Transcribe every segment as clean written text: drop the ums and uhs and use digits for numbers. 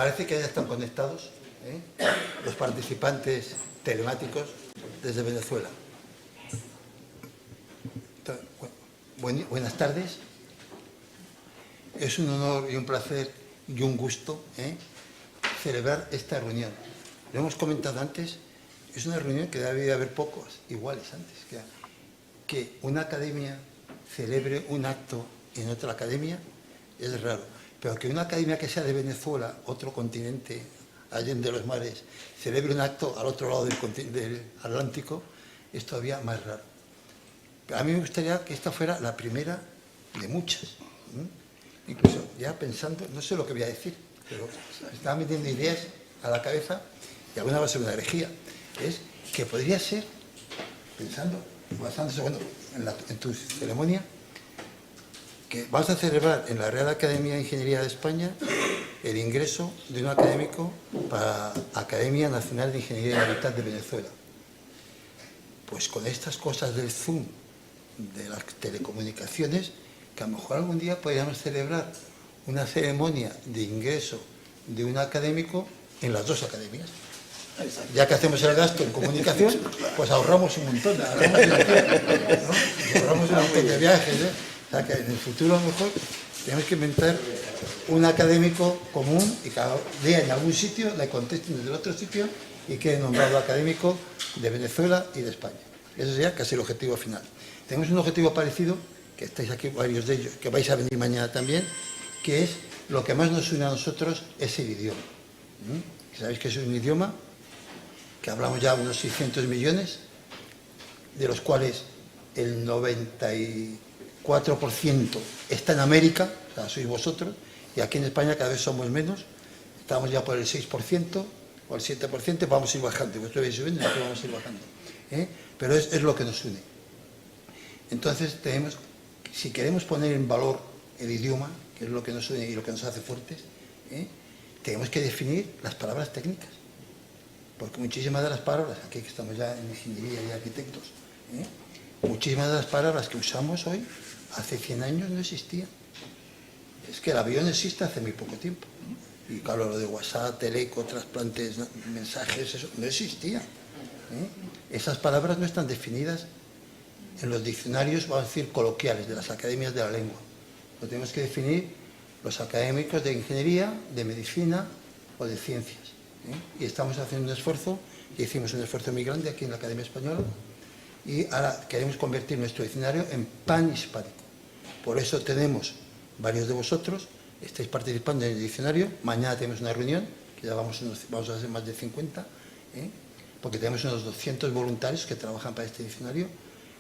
Parece que ya están conectados los participantes telemáticos desde Venezuela. Buenas tardes. Es un honor y un placer y un gusto celebrar esta reunión. Lo hemos comentado antes, es una reunión que debe haber pocos iguales antes. Que una academia celebre un acto en otra academia es raro, pero que una academia que sea de Venezuela, otro continente, allende los mares, celebre un acto al otro lado del Atlántico, es todavía más raro. Pero a mí me gustaría que esta fuera la primera de muchas. Incluso ya pensando, no sé lo que voy a decir, pero me estaba metiendo ideas a la cabeza y alguna va a ser una herejía. Es que podría ser, pensando, basándose en tu ceremonia, que vas a celebrar en la Real Academia de Ingeniería de España el ingreso de un académico para la Academia Nacional de Ingeniería y Hábitat de Venezuela. Pues con estas cosas del Zoom, de las telecomunicaciones, que a lo mejor algún día podríamos celebrar una ceremonia de ingreso de un académico en las dos academias. Ya que hacemos el gasto en comunicación, pues ahorramos un montón, ahorramos un montón de viajes. O sea que en el futuro a lo mejor tenemos que inventar un académico común y cada día en algún sitio le contesten desde el otro sitio y quede nombrado académico de Venezuela y de España. Ese sería casi el objetivo final. Tenemos un objetivo parecido, que estáis aquí varios de ellos, que vais a venir mañana también, que es lo que más nos une a nosotros es el idioma. ¿Sabéis que es un idioma que hablamos ya unos 600 millones, de los cuales el 94% está en América, o sea, sois vosotros, y aquí en España cada vez somos menos, estamos ya por el 6% o el 7%, vamos a ir bajando, vosotros vais subiendo y nosotros vamos a ir bajando. Pero es lo que nos une. Entonces, si queremos poner en valor el idioma, que es lo que nos une y lo que nos hace fuertes, tenemos que definir las palabras técnicas. Porque muchísimas de las palabras, aquí que estamos ya en ingeniería y arquitectos, muchísimas de las palabras que usamos hoy, hace 100 años no existían. Es que el avión existe hace muy poco tiempo. Y claro, lo de WhatsApp, teleco, trasplantes, mensajes, eso no existía. Esas palabras no están definidas en los diccionarios, vamos a decir, coloquiales de las academias de la lengua. Lo tenemos que definir los académicos de ingeniería, de medicina o de ciencias. Y estamos haciendo un esfuerzo, y hicimos un esfuerzo muy grande aquí en la Academia Española, y ahora queremos convertir nuestro diccionario en panhispánico. Por eso tenemos varios de vosotros, estáis participando en el diccionario, mañana tenemos una reunión, que ya vamos a hacer más de 50, porque tenemos unos 200 voluntarios que trabajan para este diccionario,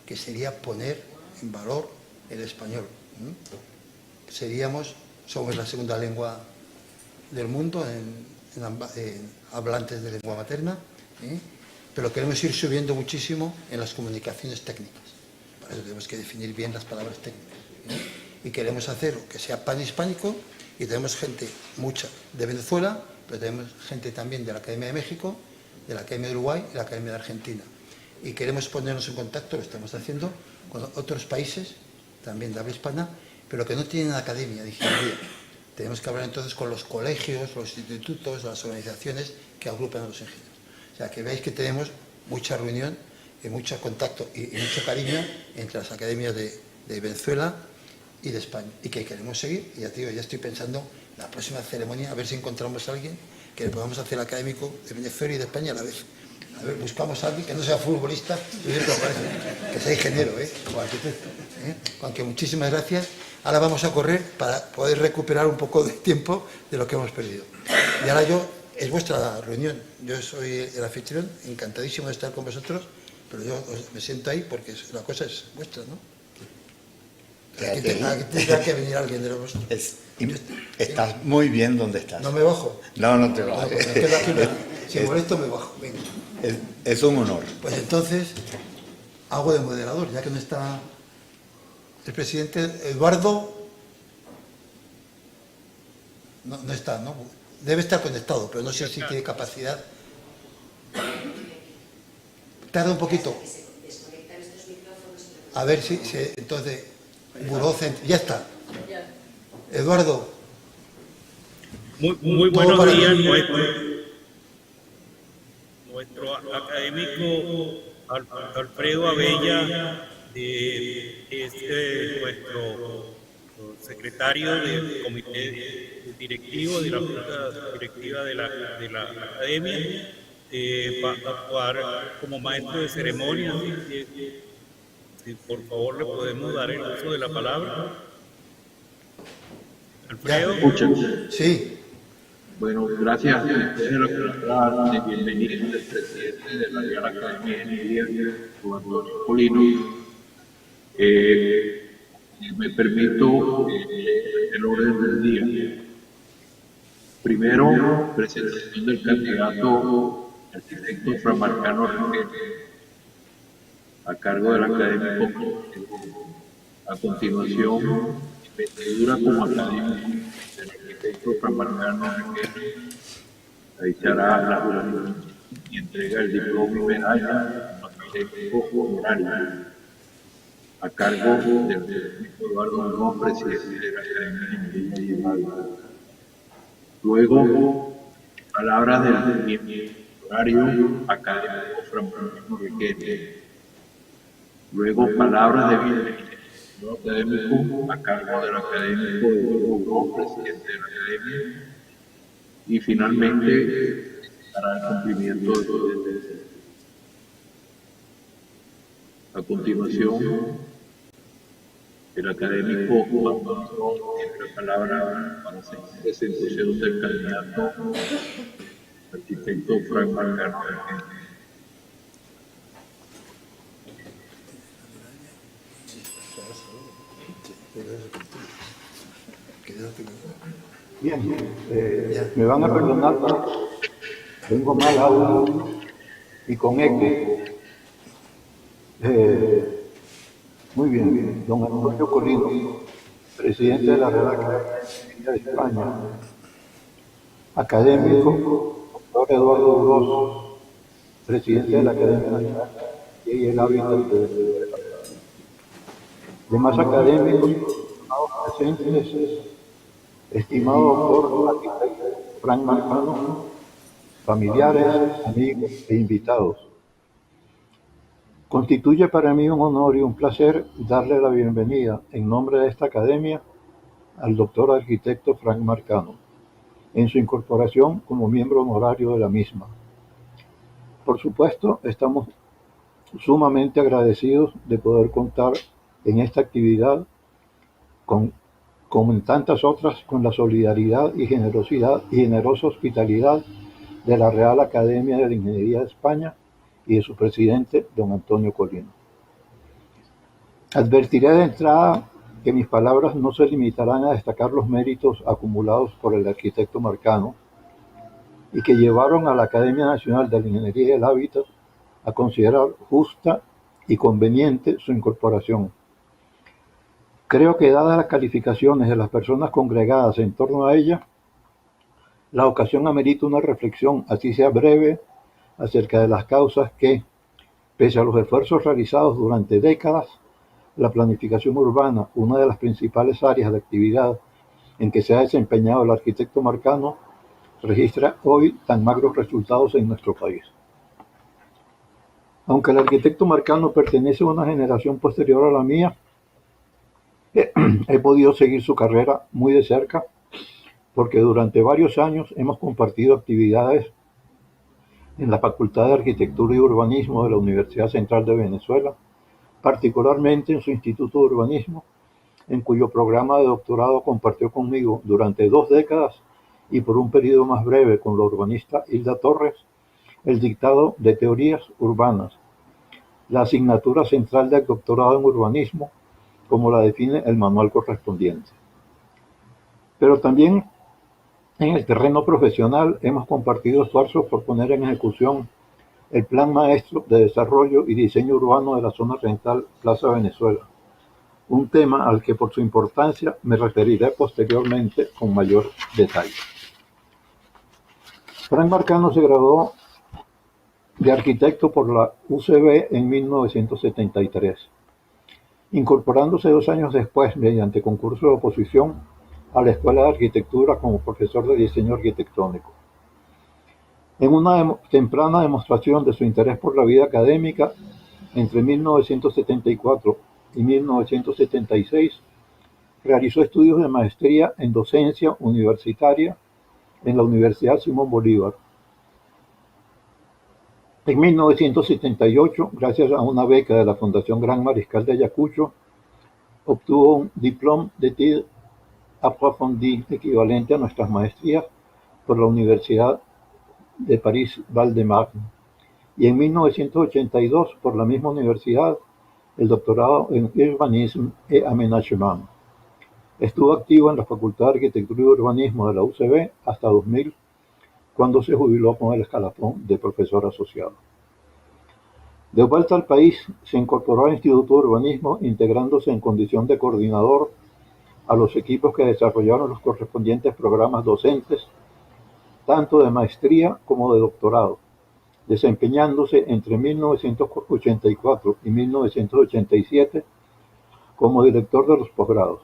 que sería poner en valor el español. Somos la segunda lengua del mundo en hablantes de lengua materna, pero queremos ir subiendo muchísimo en las comunicaciones técnicas. Para eso tenemos que definir bien las palabras técnicas. Y queremos hacer que sea panhispánico, y tenemos gente, mucha, de Venezuela, pero tenemos gente también de la Academia de México, de la Academia de Uruguay y de la Academia de Argentina. Y queremos ponernos en contacto, lo estamos haciendo, con otros países, también de habla hispana, pero que no tienen academia de ingeniería. Tenemos que hablar entonces con los colegios, los institutos, las organizaciones que agrupan a los ingenieros. O sea, que veáis que tenemos mucha reunión, y mucho contacto y mucho cariño entre las academias de Venezuela y de España. Y que queremos seguir, y ya te digo, ya estoy pensando en la próxima ceremonia, a ver si encontramos a alguien que le podamos hacer académico de Venezuela y de España a la vez. A ver, buscamos a alguien que no sea futbolista, que sea ingeniero o arquitecto. Aunque muchísimas gracias. Ahora vamos a correr para poder recuperar un poco de tiempo de lo que hemos perdido. Y ahora es vuestra reunión. Yo soy el anfitrión, encantadísimo de estar con vosotros, pero yo me siento ahí porque la cosa es vuestra, ¿no? Aquí tendrá que venir alguien de vosotros. Estás muy bien donde estás. ¿No me bajo? No te bajo. Pues me quedo aquí si molesto me bajo. Venga. Es un honor. Pues entonces hago de moderador, ya que no está el presidente Eduardo. No está, ¿no? Debe estar conectado, pero no sé si tiene capacidad. Tarda un poquito. A ver si entonces ya está. Eduardo. Muy Todo buenos para días, ti. nuestro académico Alfredo Abella, es nuestro secretario del comité directivo de la junta directiva de la academia, va a actuar como maestro de ceremonias. Si por favor le podemos dar el uso de la palabra. Ya. Alfredo. Escuchen. Sí. Bueno, gracias. Ustedes la palabra de bienvenida del presidente de la Real Academia de Ingeniería, don Antonio Colino. Me permito el orden del día. Primero, presentación del candidato arquitecto Fray Marcano Riquelme, a cargo del académico. A continuación, investidura como académico del arquitecto Fray Marcano Riquelme. Realizará la juración y entrega el diploma y medalla al académico honorario, a cargo del académico Eduardo Monroe, presidente de la Academia de Ingeniería y Arte. Luego, palabras del honorario académico Francisco Riquelme. Luego, palabras de bienvenida académico a cargo del académico Eduardo Monroe, presidente de la Academia. Y finalmente, para el cumplimiento de los deberes. A continuación, el académico Juan Monroe tiene la palabra para hacer presentación del candidato arquitecto Fray Marcano Riquelme. Bien, me van a perdonar, tengo mal audio y con eco. Muy bien, don Antonio Colino, presidente de la Real Academia de España, académico, doctor Eduardo Uroz, presidente de la Academia Nacional y el Hábitat de demás académicos, presentes, estimado doctor arquitecto Frank Marcano, familiares, amigos e invitados. Constituye para mí un honor y un placer darle la bienvenida en nombre de esta academia al doctor arquitecto Frank Marcano, en su incorporación como miembro honorario de la misma. Por supuesto, estamos sumamente agradecidos de poder contar en esta actividad como en tantas otras, con la solidaridad y generosidad y generosa hospitalidad de la Real Academia de la Ingeniería de España y de su presidente, don Antonio Colino. Advertiré de entrada que mis palabras no se limitarán a destacar los méritos acumulados por el arquitecto Marcano y que llevaron a la Academia Nacional de la Ingeniería del Hábitat a considerar justa y conveniente su incorporación. Creo que dadas las calificaciones de las personas congregadas en torno a ella, la ocasión amerita una reflexión, así sea breve, acerca de las causas que, pese a los esfuerzos realizados durante décadas, la planificación urbana, una de las principales áreas de actividad en que se ha desempeñado el arquitecto Marcano, registra hoy tan magros resultados en nuestro país. Aunque el arquitecto Marcano pertenece a una generación posterior a la mía, he podido seguir su carrera muy de cerca porque durante varios años hemos compartido actividades en la Facultad de Arquitectura y Urbanismo de la Universidad Central de Venezuela, particularmente en su Instituto de Urbanismo, en cuyo programa de doctorado compartió conmigo durante 2 décadas y por un periodo más breve con la urbanista Hilda Torres, el dictado de Teorías Urbanas, la asignatura central del doctorado en urbanismo, como la define el manual correspondiente. Pero también en el terreno profesional hemos compartido esfuerzos por poner en ejecución el Plan Maestro de Desarrollo y Diseño Urbano de la Zona Rental Plaza Venezuela, un tema al que por su importancia me referiré posteriormente con mayor detalle. Frank Marcano se graduó de arquitecto por la UCB en 1973, incorporándose 2 años después, mediante concurso de oposición, a la Escuela de Arquitectura como profesor de diseño arquitectónico. En una temprana demostración de su interés por la vida académica, entre 1974 y 1976, realizó estudios de maestría en docencia universitaria en la Universidad Simón Bolívar. En 1978, gracias a una beca de la Fundación Gran Mariscal de Ayacucho, obtuvo un diploma d'études approfondies equivalente a nuestras maestrías por la Universidad de París-Val-de-Marne, y en 1982, por la misma universidad, el doctorado en Urbanisme et Aménagement. Estuvo activo en la Facultad de Arquitectura y Urbanismo de la UCB hasta 2000, cuando se jubiló con el escalafón de profesor asociado. De vuelta al país, se incorporó al Instituto de Urbanismo, integrándose en condición de coordinador a los equipos que desarrollaron los correspondientes programas docentes, tanto de maestría como de doctorado, desempeñándose entre 1984 y 1987 como director de los posgrados.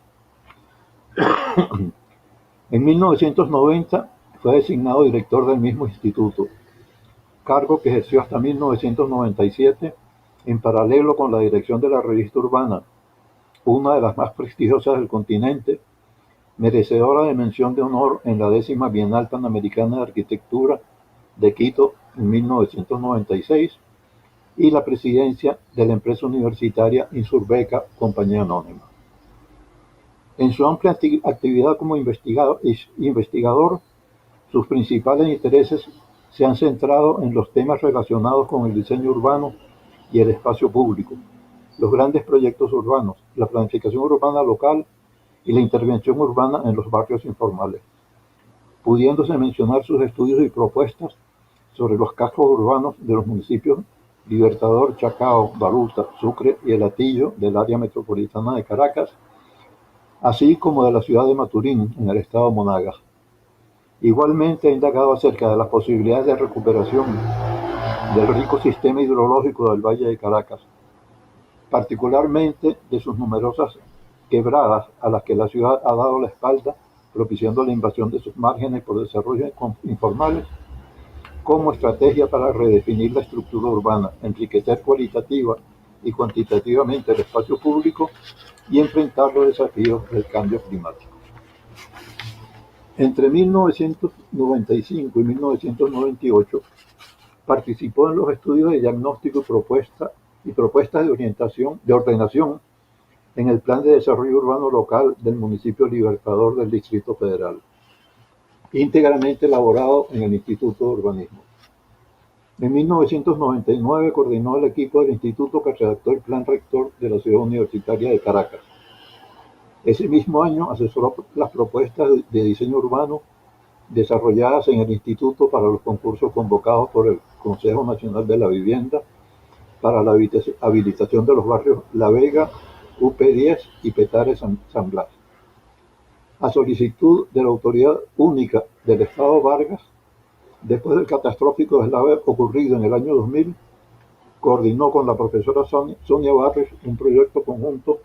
En 1990 fue designado director del mismo instituto, cargo que ejerció hasta 1997 en paralelo con la dirección de la Revista Urbana, una de las más prestigiosas del continente, merecedora de mención de honor en la 10ª Bienal Panamericana de Arquitectura de Quito en 1996, y la presidencia de la empresa universitaria Insurbeca, compañía anónima. En su amplia actividad como investigador, sus principales intereses se han centrado en los temas relacionados con el diseño urbano y el espacio público, los grandes proyectos urbanos, la planificación urbana local y la intervención urbana en los barrios informales, pudiéndose mencionar sus estudios y propuestas sobre los cascos urbanos de los municipios Libertador, Chacao, Baruta, Sucre y El Hatillo del área metropolitana de Caracas, así como de la ciudad de Maturín, en el estado de Monagas. Igualmente ha indagado acerca de las posibilidades de recuperación del rico sistema hidrológico del Valle de Caracas, particularmente de sus numerosas quebradas a las que la ciudad ha dado la espalda, propiciando la invasión de sus márgenes por desarrollos informales, como estrategia para redefinir la estructura urbana, enriquecer cualitativa y cuantitativamente el espacio público y enfrentar los desafíos del cambio climático. Entre 1995 y 1998 participó en los estudios de diagnóstico y propuestas de ordenación en el Plan de Desarrollo Urbano Local del municipio Libertador del Distrito Federal, íntegramente elaborado en el Instituto de Urbanismo. En 1999 coordinó el equipo del instituto que redactó el Plan Rector de la Ciudad Universitaria de Caracas. Ese mismo año asesoró las propuestas de diseño urbano desarrolladas en el instituto para los concursos convocados por el Consejo Nacional de la Vivienda para la habilitación de los barrios La Vega, UP10 y Petare San Blas. A solicitud de la Autoridad Única del Estado Vargas, después del catastrófico deslave ocurrido en el año 2000, coordinó con la profesora Sonia Barrios un proyecto conjunto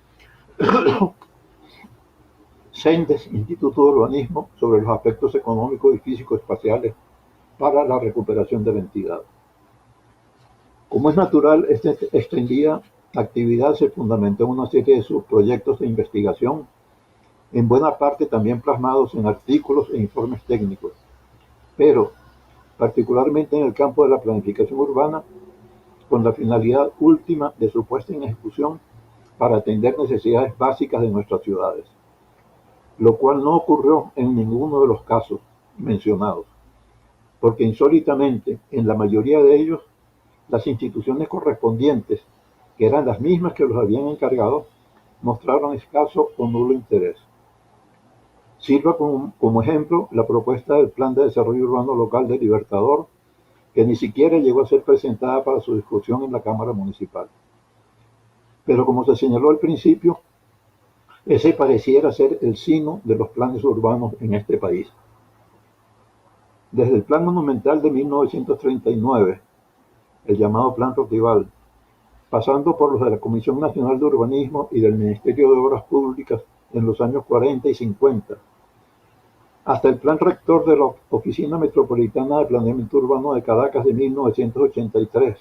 CENDES, Instituto de Urbanismo, sobre los aspectos económicos y físico-espaciales para la recuperación de la entidad. Como es natural, esta extendida actividad se fundamentó en una serie de subproyectos de investigación, en buena parte también plasmados en artículos e informes técnicos, pero particularmente en el campo de la planificación urbana, con la finalidad última de su puesta en ejecución para atender necesidades básicas de nuestras ciudades, lo cual no ocurrió en ninguno de los casos mencionados, porque insólitamente, en la mayoría de ellos, las instituciones correspondientes, que eran las mismas que los habían encargado, mostraron escaso o nulo interés. Sirva como ejemplo la propuesta del Plan de Desarrollo Urbano Local de Libertador, que ni siquiera llegó a ser presentada para su discusión en la Cámara Municipal. Pero como se señaló al principio, ese pareciera ser el sino de los planes urbanos en este país. Desde el Plan Monumental de 1939, el llamado Plan Rotival, pasando por los de la Comisión Nacional de Urbanismo y del Ministerio de Obras Públicas en los años 40 y 50, hasta el Plan Rector de la Oficina Metropolitana de Planeamiento Urbano de Caracas de 1983,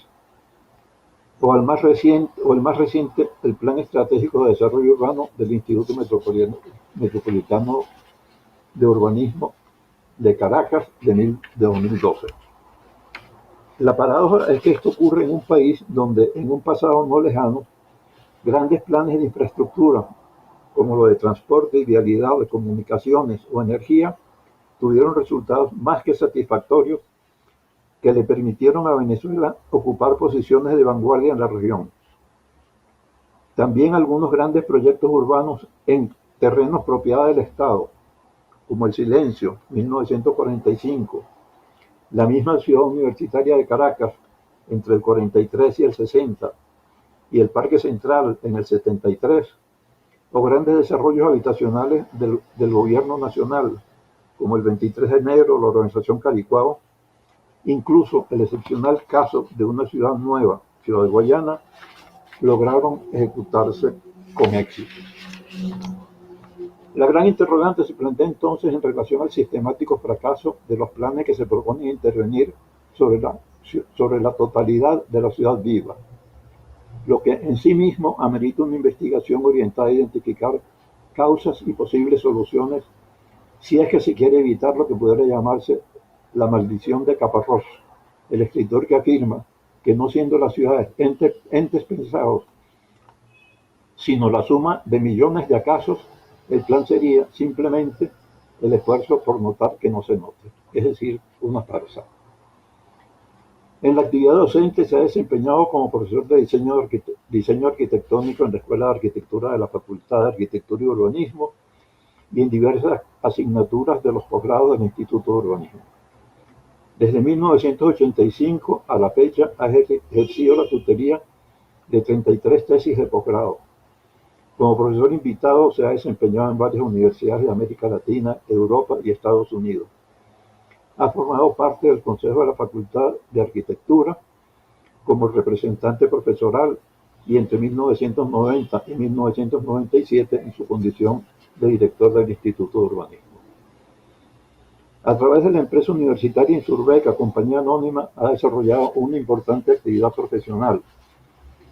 o el más reciente, el Plan Estratégico de Desarrollo Urbano del Instituto Metropolitano de Urbanismo de Caracas de 2012. La paradoja es que esto ocurre en un país donde en un pasado no lejano, grandes planes de infraestructura, como lo de transporte y vialidad, de comunicaciones o energía, tuvieron resultados más que satisfactorios que le permitieron a Venezuela ocupar posiciones de vanguardia en la región. También algunos grandes proyectos urbanos en terrenos propiedad del Estado, como el Silencio, 1945, la misma ciudad universitaria de Caracas, entre el 43 y el 60, y el Parque Central en el 73, o grandes desarrollos habitacionales del gobierno nacional, como el 23 de enero, la organización Caricuao, incluso el excepcional caso de una ciudad nueva, Ciudad de Guayana, lograron ejecutarse con éxito. La gran interrogante se plantea entonces en relación al sistemático fracaso de los planes que se proponen intervenir sobre la totalidad de la ciudad viva, lo que en sí mismo amerita una investigación orientada a identificar causas y posibles soluciones si es que se quiere evitar lo que pudiera llamarse la maldición de Caparrós, el escritor que afirma que no siendo las ciudades entes pensados, sino la suma de millones de acasos, el plan sería simplemente el esfuerzo por notar que no se note, es decir, una farsa. En la actividad docente se ha desempeñado como profesor de diseño arquitectónico en la Escuela de Arquitectura de la Facultad de Arquitectura y Urbanismo y en diversas asignaturas de los posgrados del Instituto de Urbanismo. Desde 1985 a la fecha ha ejercido la tutoría de 33 tesis de posgrado. Como profesor invitado se ha desempeñado en varias universidades de América Latina, Europa y Estados Unidos. Ha formado parte del Consejo de la Facultad de Arquitectura como representante profesoral y entre 1990 y 1997 en su condición de director del Instituto de Urbanismo. A través de la empresa universitaria Insurbeca, compañía anónima, ha desarrollado una importante actividad profesional,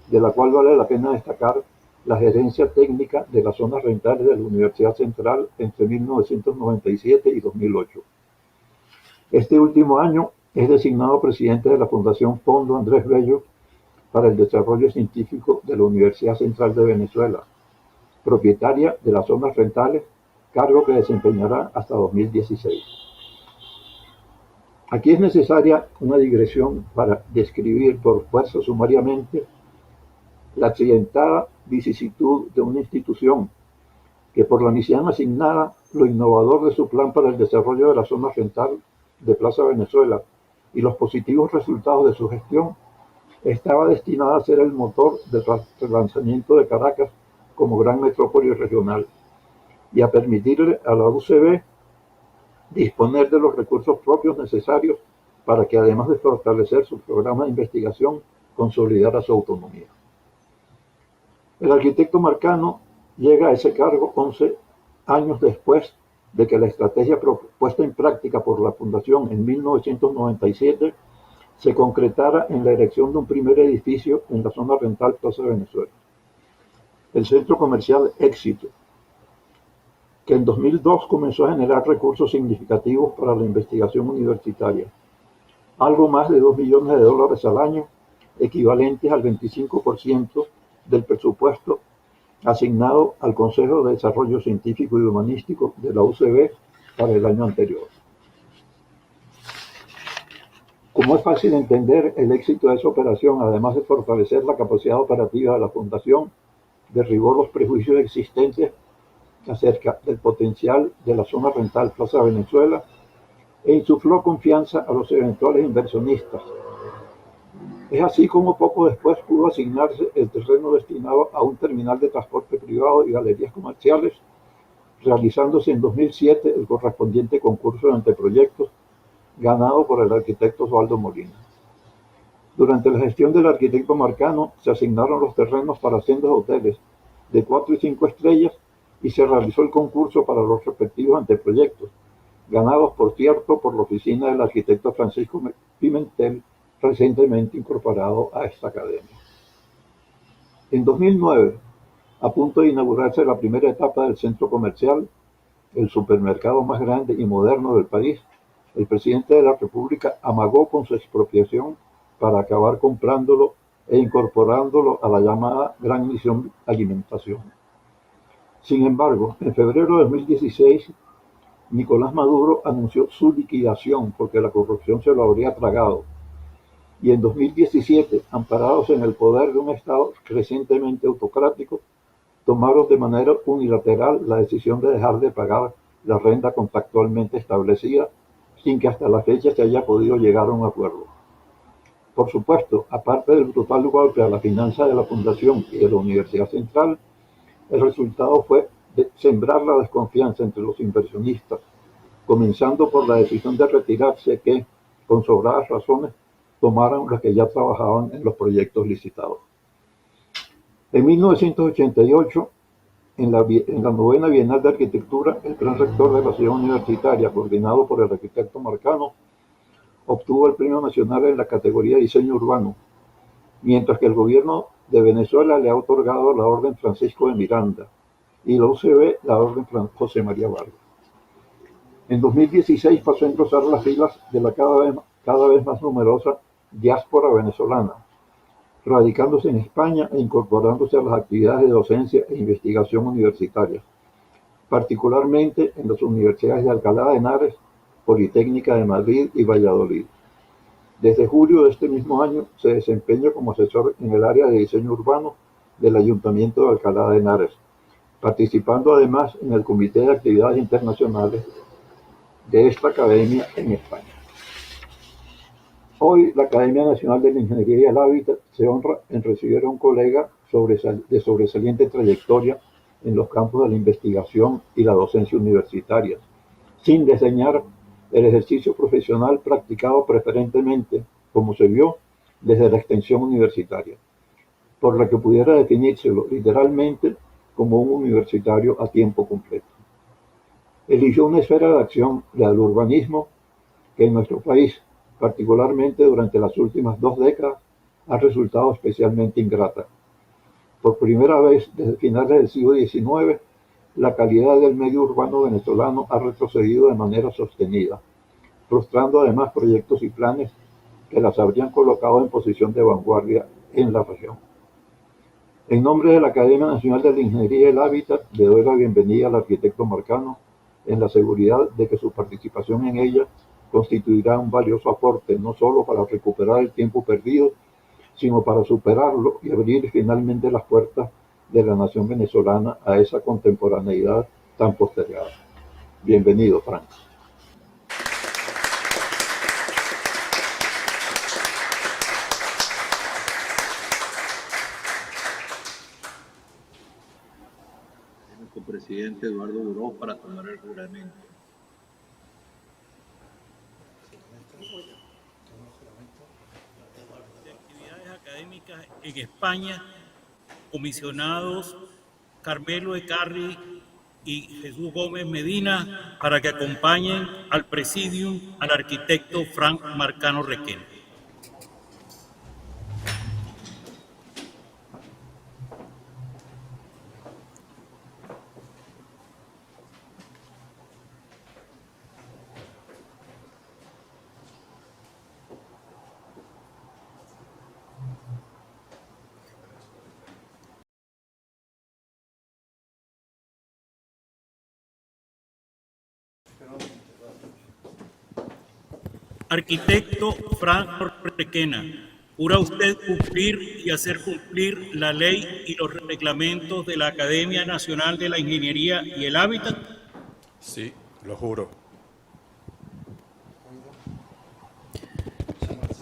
de la cual vale la pena destacar la gerencia técnica de las zonas rentales de la Universidad Central entre 1997 y 2008. Este último año es designado presidente de la Fundación Fondo Andrés Bello para el Desarrollo Científico de la Universidad Central de Venezuela, propietaria de las zonas rentales, cargo que desempeñará hasta 2016. Aquí es necesaria una digresión para describir por fuerza sumariamente la accidentada vicisitud de una institución que por la misión asignada, lo innovador de su plan para el desarrollo de la zona rental de Plaza Venezuela y los positivos resultados de su gestión, estaba destinada a ser el motor del relanzamiento de Caracas como gran metrópoli regional y a permitirle a la UCB disponer de los recursos propios necesarios para que, además de fortalecer su programa de investigación, consolidara su autonomía. El arquitecto Marcano llega a ese cargo 11 años después de que la estrategia puesta en práctica por la Fundación en 1997 se concretara en la erección de un primer edificio en la zona rental Plaza Venezuela, el centro comercial Éxito, que en 2002 comenzó a generar recursos significativos para la investigación universitaria, algo más de $2 millones al año, equivalentes al 25% del presupuesto asignado al Consejo de Desarrollo Científico y Humanístico de la UCB para el año anterior. Como es fácil entender, el éxito de esa operación, además de fortalecer la capacidad operativa de la Fundación, derribó los prejuicios existentes acerca del potencial de la zona rental Plaza Venezuela e insufló confianza a los eventuales inversionistas. Es así como poco después pudo asignarse el terreno destinado a un terminal de transporte privado y galerías comerciales, realizándose en 2007 el correspondiente concurso de anteproyectos ganado por el arquitecto Osvaldo Molina. Durante la gestión del arquitecto Marcano se asignaron los terrenos para sendos hoteles de 4 y 5 estrellas y se realizó el concurso para los respectivos anteproyectos, ganados, por cierto, por la oficina del arquitecto Francisco Pimentel, recientemente incorporado a esta academia. En 2009, a punto de inaugurarse la primera etapa del centro comercial, el supermercado más grande y moderno del país, el presidente de la República amagó con su expropiación para acabar comprándolo e incorporándolo a la llamada Gran Misión Alimentación. Sin embargo, en febrero de 2016, Nicolás Maduro anunció su liquidación porque la corrupción se lo habría tragado. Y en 2017, amparados en el poder de un Estado crecientemente autocrático, tomaron de manera unilateral la decisión de dejar de pagar la renta contractualmente establecida, sin que hasta la fecha se haya podido llegar a un acuerdo. Por supuesto, aparte del brutal golpe a la finanza de la Fundación y de la Universidad Central, el resultado fue sembrar la desconfianza entre los inversionistas, comenzando por la decisión de retirarse que, con sobradas razones, tomaran los que ya trabajaban en los proyectos licitados. En 1988, en la novena Bienal de Arquitectura, el plan rector de la ciudad universitaria, coordinado por el arquitecto Marcano, obtuvo el Premio Nacional en la categoría Diseño Urbano, mientras que el gobierno de Venezuela le ha otorgado la Orden Francisco de Miranda y la UCB la Orden José María Vargas. En 2016 pasó a engrosar las filas de la cada vez más numerosa diáspora venezolana, radicándose en España e incorporándose a las actividades de docencia e investigación universitarias, particularmente en las universidades de Alcalá de Henares, Politécnica de Madrid y Valladolid. Desde julio de este mismo año se desempeña como asesor en el área de diseño urbano del Ayuntamiento de Alcalá de Henares, participando además en el Comité de Actividades Internacionales de esta academia en España. Hoy la Academia Nacional de la Ingeniería y el Hábitat se honra en recibir a un colega de sobresaliente trayectoria en los campos de la investigación y la docencia universitarias, sin desdeñar el ejercicio profesional practicado preferentemente, como se vio, desde la extensión universitaria, por la que pudiera definírselo literalmente como un universitario a tiempo completo. Eligió una esfera de acción, la del urbanismo, que en nuestro país, particularmente durante las últimas 2 décadas, ha resultado especialmente ingrata. Por primera vez desde finales del siglo XIX, la calidad del medio urbano venezolano ha retrocedido de manera sostenida, frustrando además proyectos y planes que las habrían colocado en posición de vanguardia en la región. En nombre de la Academia Nacional de la Ingeniería y el Hábitat, le doy la bienvenida al arquitecto Marcano, en la seguridad de que su participación en ella constituirá un valioso aporte, no solo para recuperar el tiempo perdido, sino para superarlo y abrir finalmente las puertas de la nación venezolana a esa contemporaneidad tan postergada. Bienvenido, Frank. Nuestro presidente Eduardo Buró para tomar el juramento. De actividades académicas en España, comisionados Carmelo Ecarri y Jesús Gómez Medina para que acompañen al presidium al arquitecto Frank Marcano Requena. Arquitecto Frank Requena, ¿jura usted cumplir y hacer cumplir la ley y los reglamentos de la Academia Nacional de la Ingeniería y el Hábitat? Sí, lo juro.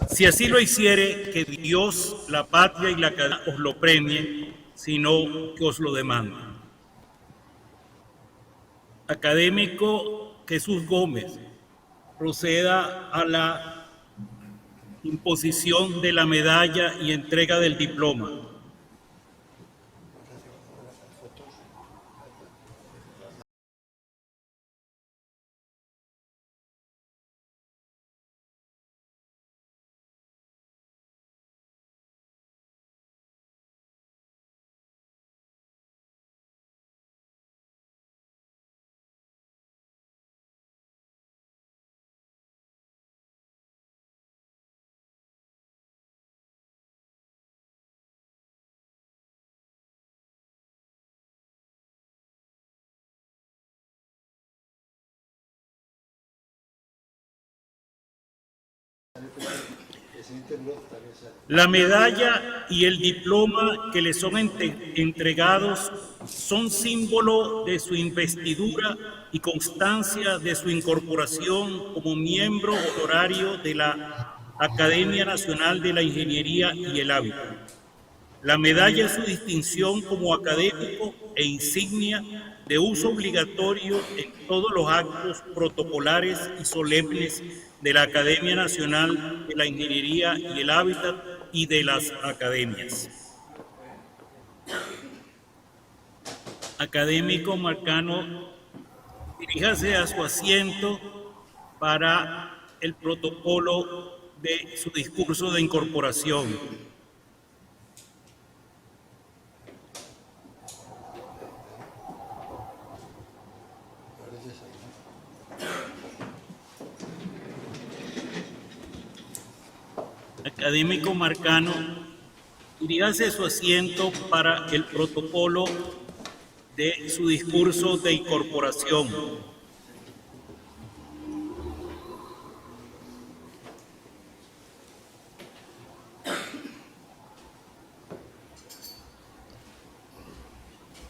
Si así lo hiciere, que Dios, la patria y la academia os lo premien, sino que os lo demanden. Académico Jesús Gómez, proceda a la imposición de la medalla y entrega del diploma. La medalla y el diploma que le son entregados son símbolo de su investidura y constancia de su incorporación como miembro honorario de la Academia Nacional de la Ingeniería y el Hábitat. La medalla es su distinción como académico e insignia de uso obligatorio en todos los actos protocolares y solemnes de la Academia Nacional de la Ingeniería y el Hábitat y de las academias. Académico Marcano, diríjase a su asiento para el protocolo de su discurso de incorporación. Académico Marcano, diríjase a su asiento para el protocolo de su discurso de incorporación.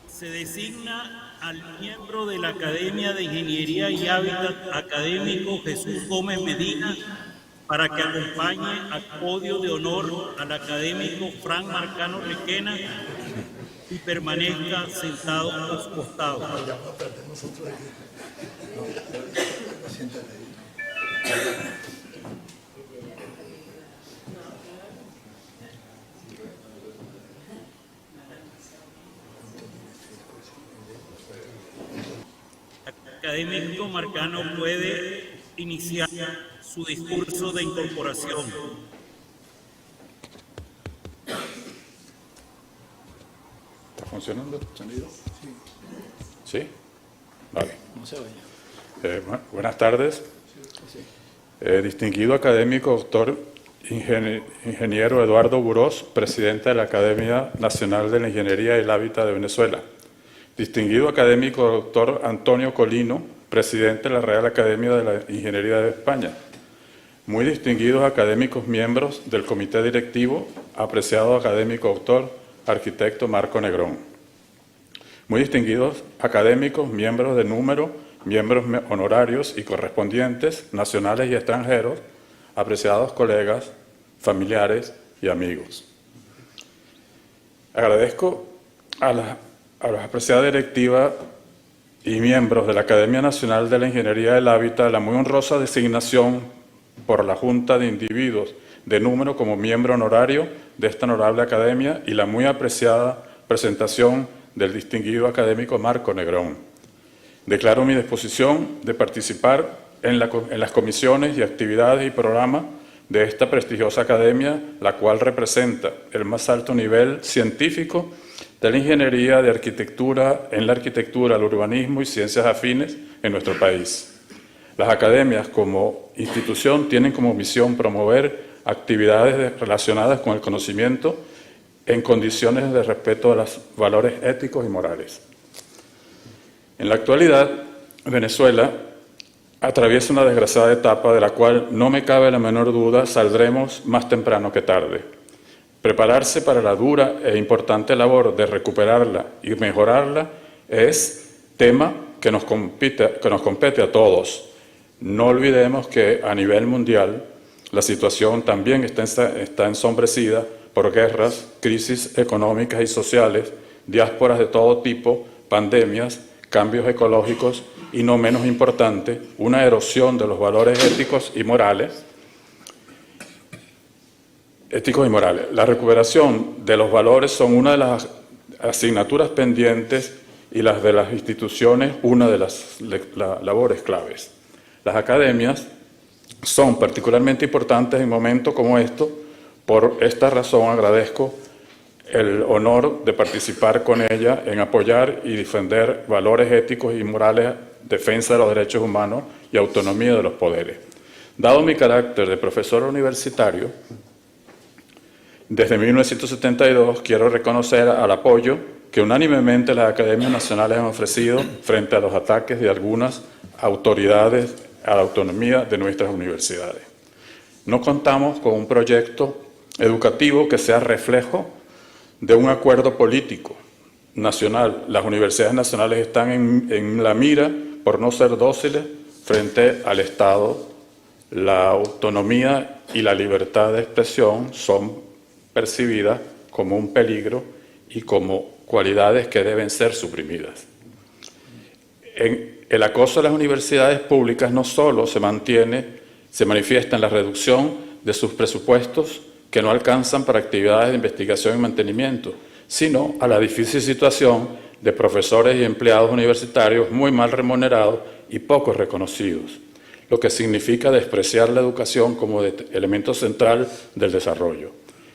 Se designa al miembro de la Academia de Ingeniería y Hábitat, académico Jesús Gómez Medina, para que acompañe al podio de honor al académico Frank Marcano Requena y permanezca sentado a su costado. Académico Marcano puede iniciar su discurso de incorporación. ¿Está funcionando el sonido? Sí. Vale. Buenas tardes. Distinguido académico, doctor ingeniero Eduardo Burós, presidente de la Academia Nacional de la Ingeniería y el Hábitat de Venezuela. Distinguido académico, doctor Antonio Colino, presidente de la Real Academia de la Ingeniería de España. Muy distinguidos académicos miembros del comité directivo, apreciado académico doctor, arquitecto Marco Negrón. Muy distinguidos académicos, miembros de número, miembros honorarios y correspondientes, nacionales y extranjeros, apreciados colegas, familiares y amigos. Agradezco a la apreciada directiva y miembros de la Academia Nacional de la Ingeniería del Hábitat la muy honrosa designación por la Junta de Individuos de número como miembro honorario de esta honorable academia y la muy apreciada presentación del distinguido académico Marco Negrón. Declaro mi disposición de participar en las comisiones y actividades y programas de esta prestigiosa academia, la cual representa el más alto nivel científico de la ingeniería, de arquitectura, en la arquitectura, el urbanismo y ciencias afines en nuestro país. Las academias como institución tienen como misión promover actividades relacionadas con el conocimiento en condiciones de respeto a los valores éticos y morales. En la actualidad, Venezuela atraviesa una desgraciada etapa de la cual no me cabe la menor duda saldremos más temprano que tarde. Prepararse para la dura e importante labor de recuperarla y mejorarla es tema que nos compete a todos. No olvidemos que a nivel mundial la situación también está ensombrecida por guerras, crisis económicas y sociales, diásporas de todo tipo, pandemias, cambios ecológicos y, no menos importante, una erosión de los valores éticos y morales. La recuperación de los valores son una de las asignaturas pendientes y las de las instituciones una de las labores claves. Las academias son particularmente importantes en momentos como estos. Por esta razón agradezco el honor de participar con ella en apoyar y defender valores éticos y morales, defensa de los derechos humanos y autonomía de los poderes. Dado mi carácter de profesor universitario, desde 1972 quiero reconocer al apoyo que unánimemente las academias nacionales han ofrecido frente a los ataques de algunas autoridades a la autonomía de nuestras universidades. No contamos con un proyecto educativo que sea reflejo de un acuerdo político nacional. Las universidades nacionales están en la mira por no ser dóciles frente al Estado. La autonomía y la libertad de expresión son percibidas como un peligro y como cualidades que deben ser suprimidas. El acoso a las universidades públicas no solo se manifiesta en la reducción de sus presupuestos que no alcanzan para actividades de investigación y mantenimiento, sino a la difícil situación de profesores y empleados universitarios muy mal remunerados y poco reconocidos, lo que significa despreciar la educación como elemento central del desarrollo.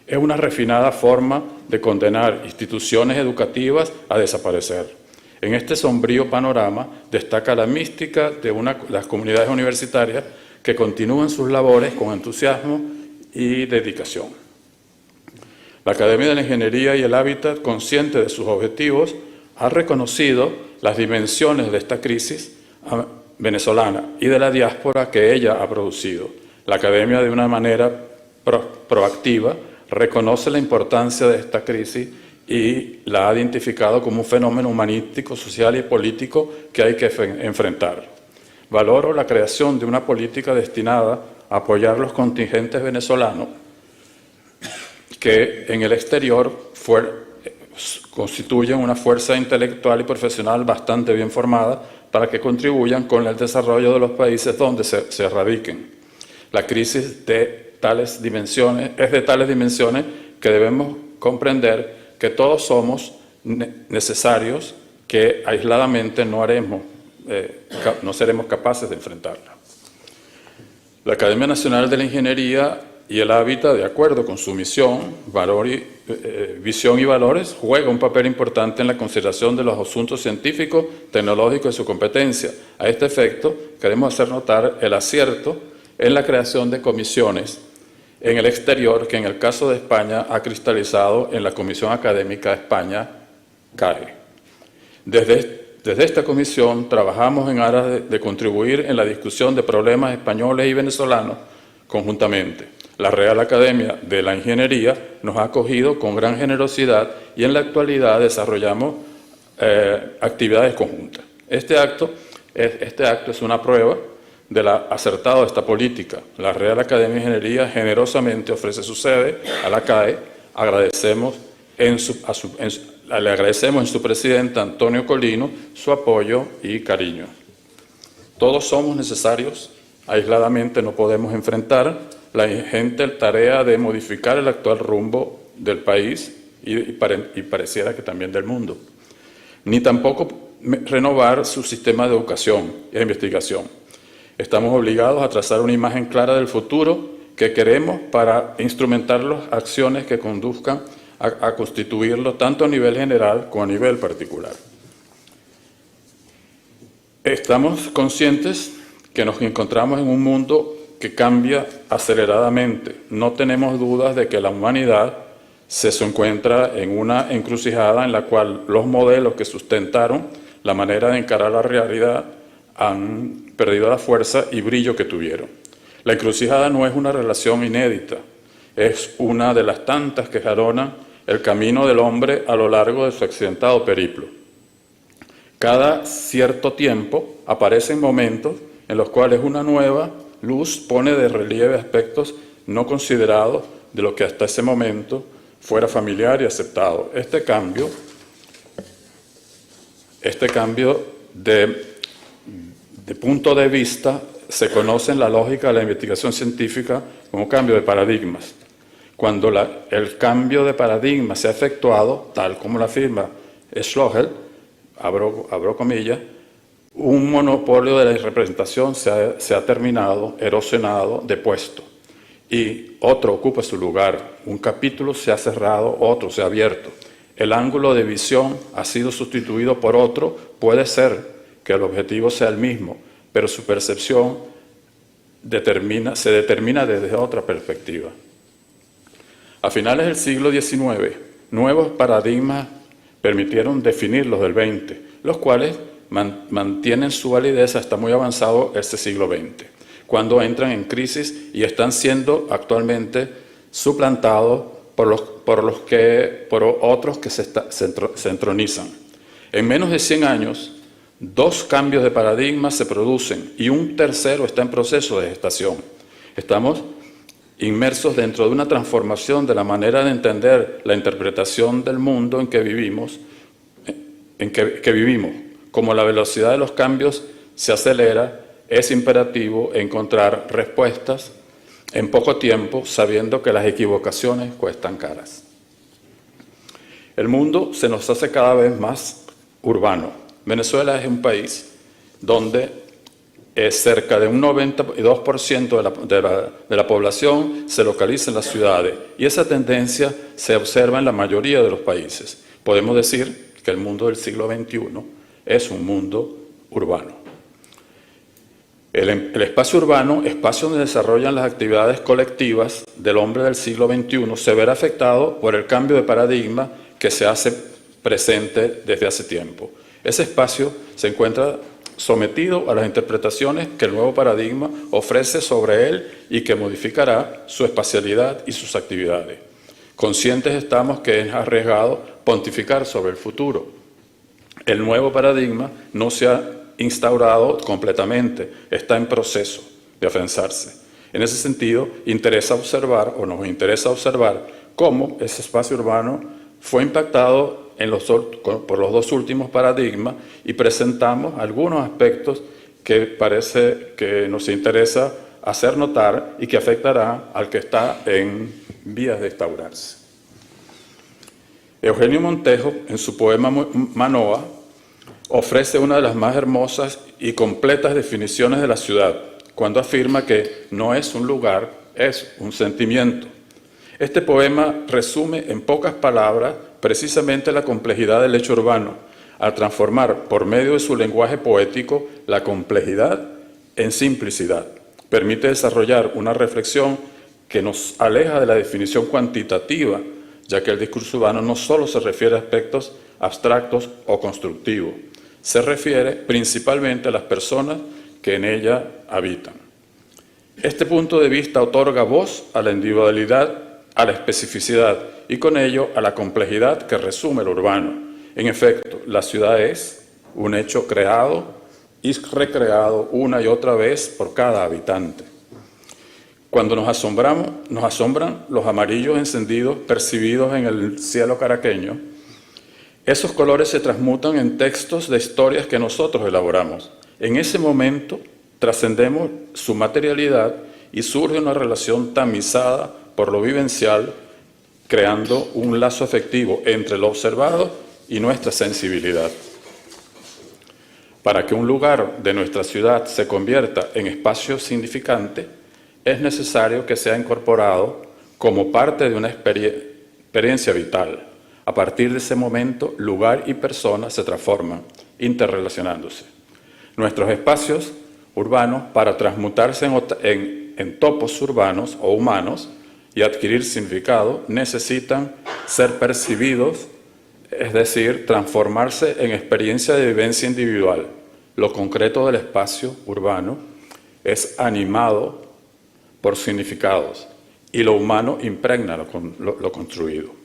Es una refinada forma de condenar instituciones educativas a desaparecer. En este sombrío panorama destaca la mística de las comunidades universitarias que continúan sus labores con entusiasmo y dedicación. La Academia de la Ingeniería y el Hábitat, consciente de sus objetivos, ha reconocido las dimensiones de esta crisis venezolana y de la diáspora que ella ha producido. La Academia, de una manera proactiva, reconoce la importancia de esta crisis y la ha identificado como un fenómeno humanístico, social y político que hay que enfrentar. Valoro la creación de una política destinada a apoyar los contingentes venezolanos que en el exterior constituyen una fuerza intelectual y profesional bastante bien formada para que contribuyan con el desarrollo de los países donde se radiquen. La crisis es de tales dimensiones que debemos comprender que todos somos necesarios, que aisladamente no seremos capaces de enfrentarla. La Academia Nacional de la Ingeniería y el Hábitat, de acuerdo con su misión, visión y valores, juega un papel importante en la consideración de los asuntos científicos, tecnológicos y su competencia. A este efecto, queremos hacer notar el acierto en la creación de comisiones en el exterior, que en el caso de España ha cristalizado en la Comisión Académica de España, CAE. Desde esta comisión trabajamos en aras de contribuir en la discusión de problemas españoles y venezolanos conjuntamente. La Real Academia de la Ingeniería nos ha acogido con gran generosidad y en la actualidad desarrollamos actividades conjuntas. Este acto es una prueba de la acertada de esta política. La Real Academia de Ingeniería generosamente ofrece su sede a la CAE. Le agradecemos en su presidente Antonio Colino su apoyo y cariño. Todos somos necesarios, aisladamente no podemos enfrentar la ingente tarea de modificar el actual rumbo del país y pareciera que también del mundo, ni tampoco renovar su sistema de educación y de investigación. Estamos obligados a trazar una imagen clara del futuro que queremos para instrumentar las acciones que conduzcan a constituirlo tanto a nivel general como a nivel particular. Estamos conscientes que nos encontramos en un mundo que cambia aceleradamente. No tenemos dudas de que la humanidad se encuentra en una encrucijada en la cual los modelos que sustentaron la manera de encarar la realidad han perdido la fuerza y brillo que tuvieron. La encrucijada no es una relación inédita, es una de las tantas que jalonan el camino del hombre a lo largo de su accidentado periplo. Cada cierto tiempo aparecen momentos en los cuales una nueva luz pone de relieve aspectos no considerados de lo que hasta ese momento fuera familiar y aceptado. Este cambio de punto de vista se conoce en la lógica de la investigación científica como cambio de paradigmas. Cuando el cambio de paradigma se ha efectuado, tal como lo afirma Schlegel, abro comillas, un monopolio de la representación se ha terminado, erosionado, depuesto, y otro ocupa su lugar. Un capítulo se ha cerrado, otro se ha abierto. El ángulo de visión ha sido sustituido por otro. Puede ser que el objetivo sea el mismo, pero su percepción se determina desde otra perspectiva. A finales del siglo XIX, nuevos paradigmas permitieron definir los del XX, los cuales mantienen su validez hasta muy avanzado este siglo XX. cuando entran en crisis y están siendo actualmente suplantados por otros que se entronizan. En menos de 100 años, 2 cambios de paradigma se producen y un tercero está en proceso de gestación. Estamos inmersos dentro de una transformación de la manera de entender la interpretación del mundo en que vivimos. Como la velocidad de los cambios se acelera, es imperativo encontrar respuestas en poco tiempo, sabiendo que las equivocaciones cuestan caras. El mundo se nos hace cada vez más urbano. Venezuela es un país donde cerca de un 92% de la población se localiza en las ciudades y esa tendencia se observa en la mayoría de los países. Podemos decir que el mundo del siglo XXI es un mundo urbano. El espacio urbano, espacio donde desarrollan las actividades colectivas del hombre del siglo XXI, se verá afectado por el cambio de paradigma que se hace presente desde hace tiempo. Ese espacio se encuentra sometido a las interpretaciones que el nuevo paradigma ofrece sobre él y que modificará su espacialidad y sus actividades. Conscientes estamos que es arriesgado pontificar sobre el futuro. El nuevo paradigma no se ha instaurado completamente, está en proceso de afianzarse. En ese sentido, nos interesa observar cómo ese espacio urbano fue impactado por los 2 últimos paradigmas y presentamos algunos aspectos que parece que nos interesa hacer notar y que afectará al que está en vías de instaurarse. Eugenio Montejo, en su poema Manoa, ofrece una de las más hermosas y completas definiciones de la ciudad, cuando afirma que no es un lugar, es un sentimiento. Este poema resume en pocas palabras precisamente la complejidad del hecho urbano, al transformar por medio de su lenguaje poético la complejidad en simplicidad. Permite desarrollar una reflexión que nos aleja de la definición cuantitativa, ya que el discurso urbano no solo se refiere a aspectos abstractos o constructivos, se refiere principalmente a las personas que en ella habitan. Este punto de vista otorga voz a la individualidad, a la especificidad y con ello a la complejidad que resume lo urbano. En efecto, la ciudad es un hecho creado y recreado una y otra vez por cada habitante. Cuando nos asombran los amarillos encendidos percibidos en el cielo caraqueño, esos colores se transmutan en textos de historias que nosotros elaboramos. En ese momento trascendemos su materialidad y surge una relación tamizada por lo vivencial, creando un lazo afectivo entre lo observado y nuestra sensibilidad. Para que un lugar de nuestra ciudad se convierta en espacio significante, es necesario que sea incorporado como parte de una experiencia vital. A partir de ese momento, lugar y persona se transforman, interrelacionándose. Nuestros espacios urbanos, para transmutarse en topos urbanos o humanos y adquirir significado, necesitan ser percibidos, es decir, transformarse en experiencia de vivencia individual. Lo concreto del espacio urbano es animado por significados y lo humano impregna lo construido.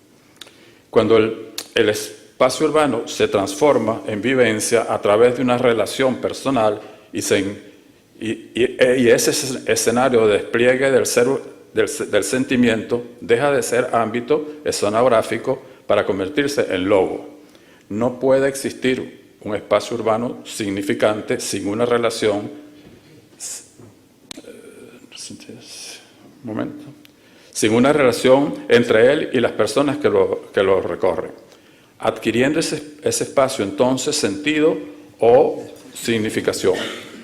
Cuando el espacio urbano se transforma en vivencia a través de una relación personal y ese escenario de despliegue del sentimiento deja de ser ámbito escenográfico para convertirse en logo. No puede existir un espacio urbano significante sin una relación entre él y las personas que lo recorren, adquiriendo ese espacio entonces sentido o significación.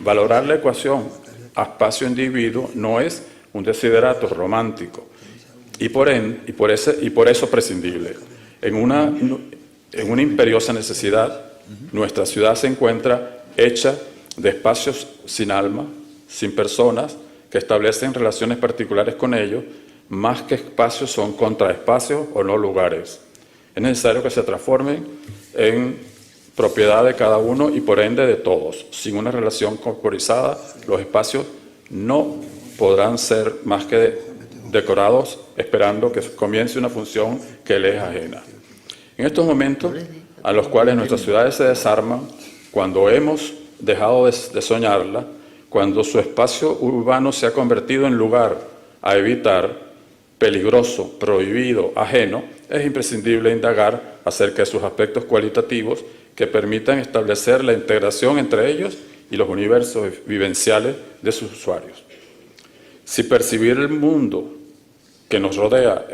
Valorar la ecuación espacio-individuo no es un desiderato romántico y por eso prescindible. En una imperiosa necesidad, nuestra ciudad se encuentra hecha de espacios sin alma, sin personas que establecen relaciones particulares con ellos, más que espacios son contraespacios o no lugares. Es necesario que se transformen en propiedad de cada uno y por ende de todos. Sin una relación corporizada, los espacios no podrán ser más que decorados esperando que comience una función que les es ajena. En estos momentos, a los cuales nuestras ciudades se desarman, cuando hemos dejado de soñarla, cuando su espacio urbano se ha convertido en lugar a evitar, peligroso, prohibido, ajeno, es imprescindible indagar acerca de sus aspectos cualitativos que permitan establecer la integración entre ellos y los universos vivenciales de sus usuarios. Si percibir el mundo que nos rodea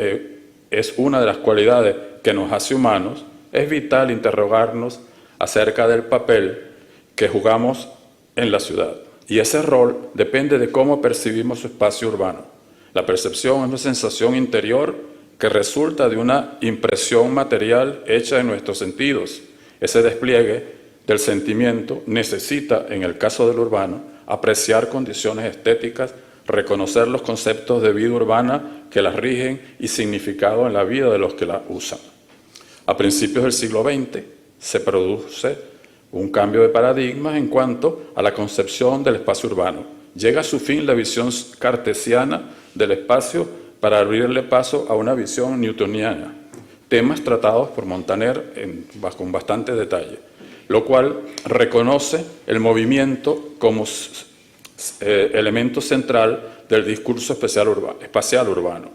es una de las cualidades que nos hace humanos, es vital interrogarnos acerca del papel que jugamos en la ciudad. Y ese rol depende de cómo percibimos su espacio urbano. La percepción es una sensación interior que resulta de una impresión material hecha en nuestros sentidos. Ese despliegue del sentimiento necesita, en el caso del urbano, apreciar condiciones estéticas, reconocer los conceptos de vida urbana que las rigen y significado en la vida de los que la usan. A principios del siglo XX se produce un cambio de paradigma en cuanto a la concepción del espacio urbano. Llega a su fin la visión cartesiana del espacio para abrirle paso a una visión newtoniana, temas tratados por Montaner con bastante detalle, lo cual reconoce el movimiento como elemento central del discurso espacial urbano.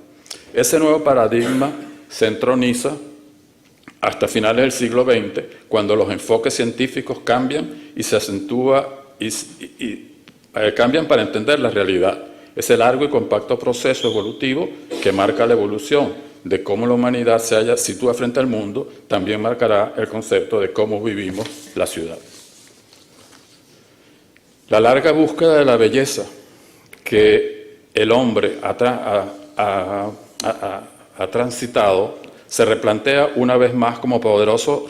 Ese nuevo paradigma se entroniza hasta finales del siglo XX, cuando los enfoques científicos cambian y se acentúa cambian para entender la realidad. Ese largo y compacto proceso evolutivo que marca la evolución de cómo la humanidad se sitúa frente al mundo, también marcará el concepto de cómo vivimos la ciudad. La larga búsqueda de la belleza que el hombre ha transitado se replantea una vez más como poderoso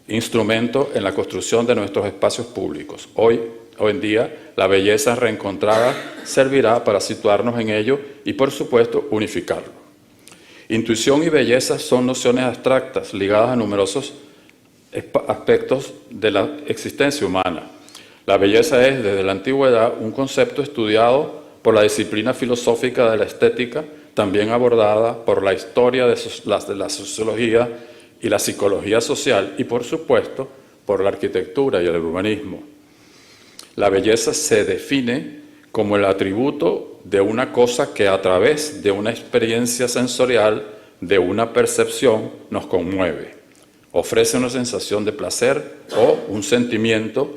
instrumento en la construcción de nuestros espacios públicos. Hoy en día, la belleza reencontrada servirá para situarnos en ello y, por supuesto, unificarlo. Intuición y belleza son nociones abstractas ligadas a numerosos aspectos de la existencia humana. La belleza es, desde la antigüedad, un concepto estudiado por la disciplina filosófica de la estética, también abordada por la historia de la sociología y la psicología social y, por supuesto, por la arquitectura y el urbanismo. La belleza se define como el atributo de una cosa que a través de una experiencia sensorial, de una percepción, nos conmueve, ofrece una sensación de placer o un sentimiento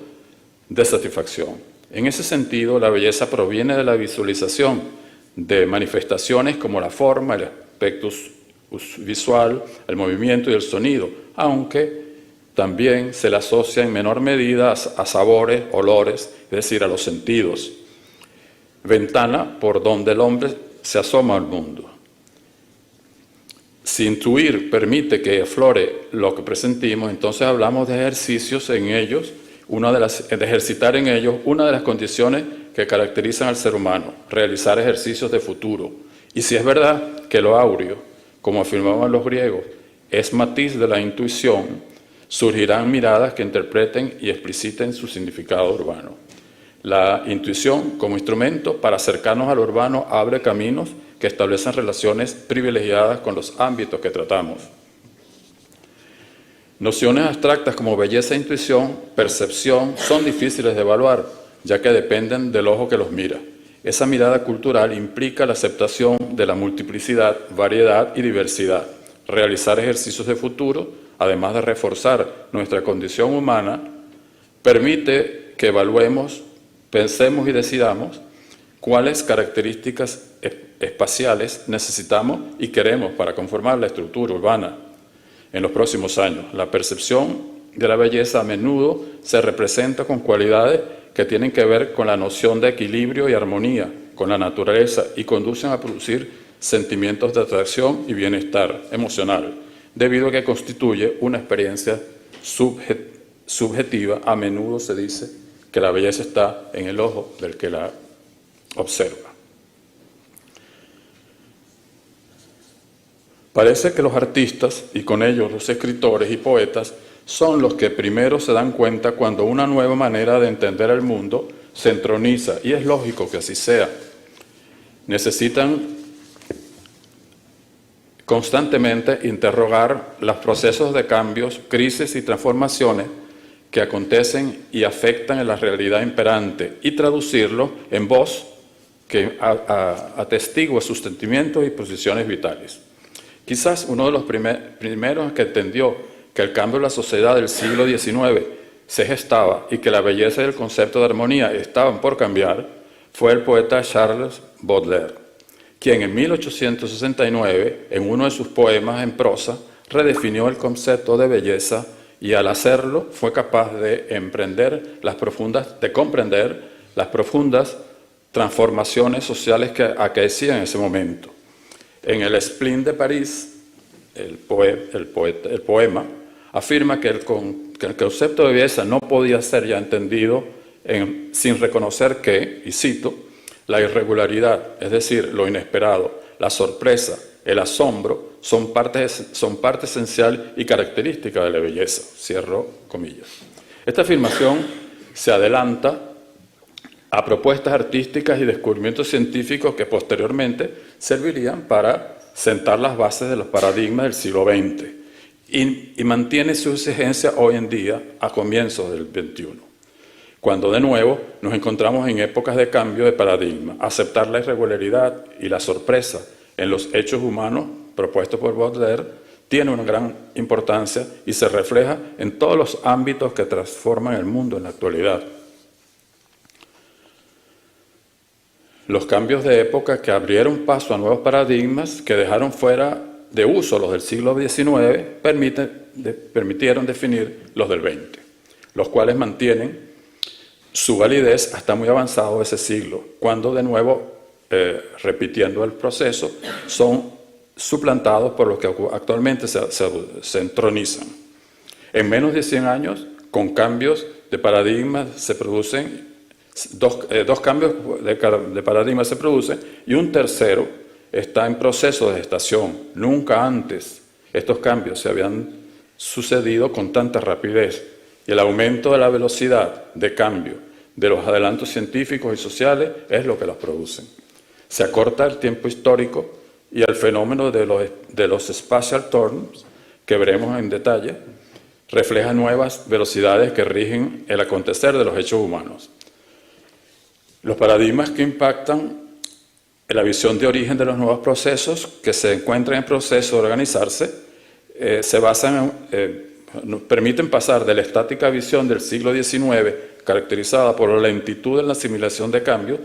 de satisfacción. En ese sentido, la belleza proviene de la visualización de manifestaciones como la forma, el aspecto visual, el movimiento y el sonido, aunque también se le asocia en menor medida a sabores, olores, es decir, a los sentidos. Ventana por donde el hombre se asoma al mundo. Si intuir permite que aflore lo que presentimos, entonces hablamos de ejercicios en ellos, de ejercitar en ellos una de las condiciones que caracterizan al ser humano, realizar ejercicios de futuro. Y si es verdad que lo áureo, como afirmaban los griegos, es matiz de la intuición, surgirán miradas que interpreten y expliciten su significado urbano. La intuición, como instrumento para acercarnos al urbano, abre caminos que establecen relaciones privilegiadas con los ámbitos que tratamos. Nociones abstractas como belleza e intuición, percepción, son difíciles de evaluar, ya que dependen del ojo que los mira. Esa mirada cultural implica la aceptación de la multiplicidad, variedad y diversidad. Realizar ejercicios de futuro, además de reforzar nuestra condición humana, permite que evaluemos, pensemos y decidamos cuáles características espaciales necesitamos y queremos para conformar la estructura urbana en los próximos años. La percepción de la belleza a menudo se representa con cualidades que tienen que ver con la noción de equilibrio y armonía con la naturaleza y conducen a producir sentimientos de atracción y bienestar emocional, debido a que constituye una experiencia subjetiva. A menudo se dice que la belleza está en el ojo del que la observa. Parece que los artistas, y con ellos los escritores y poetas, son los que primero se dan cuenta cuando una nueva manera de entender el mundo se entroniza, y es lógico que así sea. Necesitan constantemente interrogar los procesos de cambios, crisis y transformaciones que acontecen y afectan en la realidad imperante y traducirlo en voz que atestigue sus sentimientos y posiciones vitales. Quizás uno de los primeros que entendió que el cambio de la sociedad del siglo XIX se gestaba y que la belleza y el concepto de armonía estaban por cambiar fue el poeta Charles Baudelaire, quien en 1869, en uno de sus poemas en prosa, redefinió el concepto de belleza y al hacerlo fue capaz de comprender las profundas transformaciones sociales que acaecían en ese momento. En el Spleen de París, el poema afirma que el concepto de belleza no podía ser ya entendido sin reconocer que, y cito, la irregularidad, es decir, lo inesperado, la sorpresa, el asombro, son parte esencial y característica de la belleza. Cierro comillas. Esta afirmación se adelanta a propuestas artísticas y descubrimientos científicos que posteriormente servirían para sentar las bases de los paradigmas del siglo XX y mantiene su exigencia hoy en día a comienzos del XXI, cuando de nuevo nos encontramos en épocas de cambio de paradigma. Aceptar la irregularidad y la sorpresa en los hechos humanos propuestos por Baudelaire tiene una gran importancia y se refleja en todos los ámbitos que transforman el mundo en la actualidad. Los cambios de época que abrieron paso a nuevos paradigmas que dejaron fuera de uso los del siglo XIX permitieron definir los del XX, los cuales mantienen su validez hasta muy avanzado ese siglo, cuando de nuevo, repitiendo el proceso, son suplantados por los que actualmente se entronizan. En menos de 100 años, con cambios de paradigmas se producen dos cambios de paradigma se producen y un tercero está en proceso de gestación. Nunca antes estos cambios se habían sucedido con tanta rapidez y el aumento de la velocidad de cambio de los adelantos científicos y sociales es lo que los producen. Se acorta el tiempo histórico y el fenómeno de los spatial turns, que veremos en detalle, refleja nuevas velocidades que rigen el acontecer de los hechos humanos. Los paradigmas que impactan en la visión de origen de los nuevos procesos que se encuentran en proceso de organizarse permiten pasar de la estática visión del siglo XIX, caracterizada por la lentitud en la asimilación de cambios,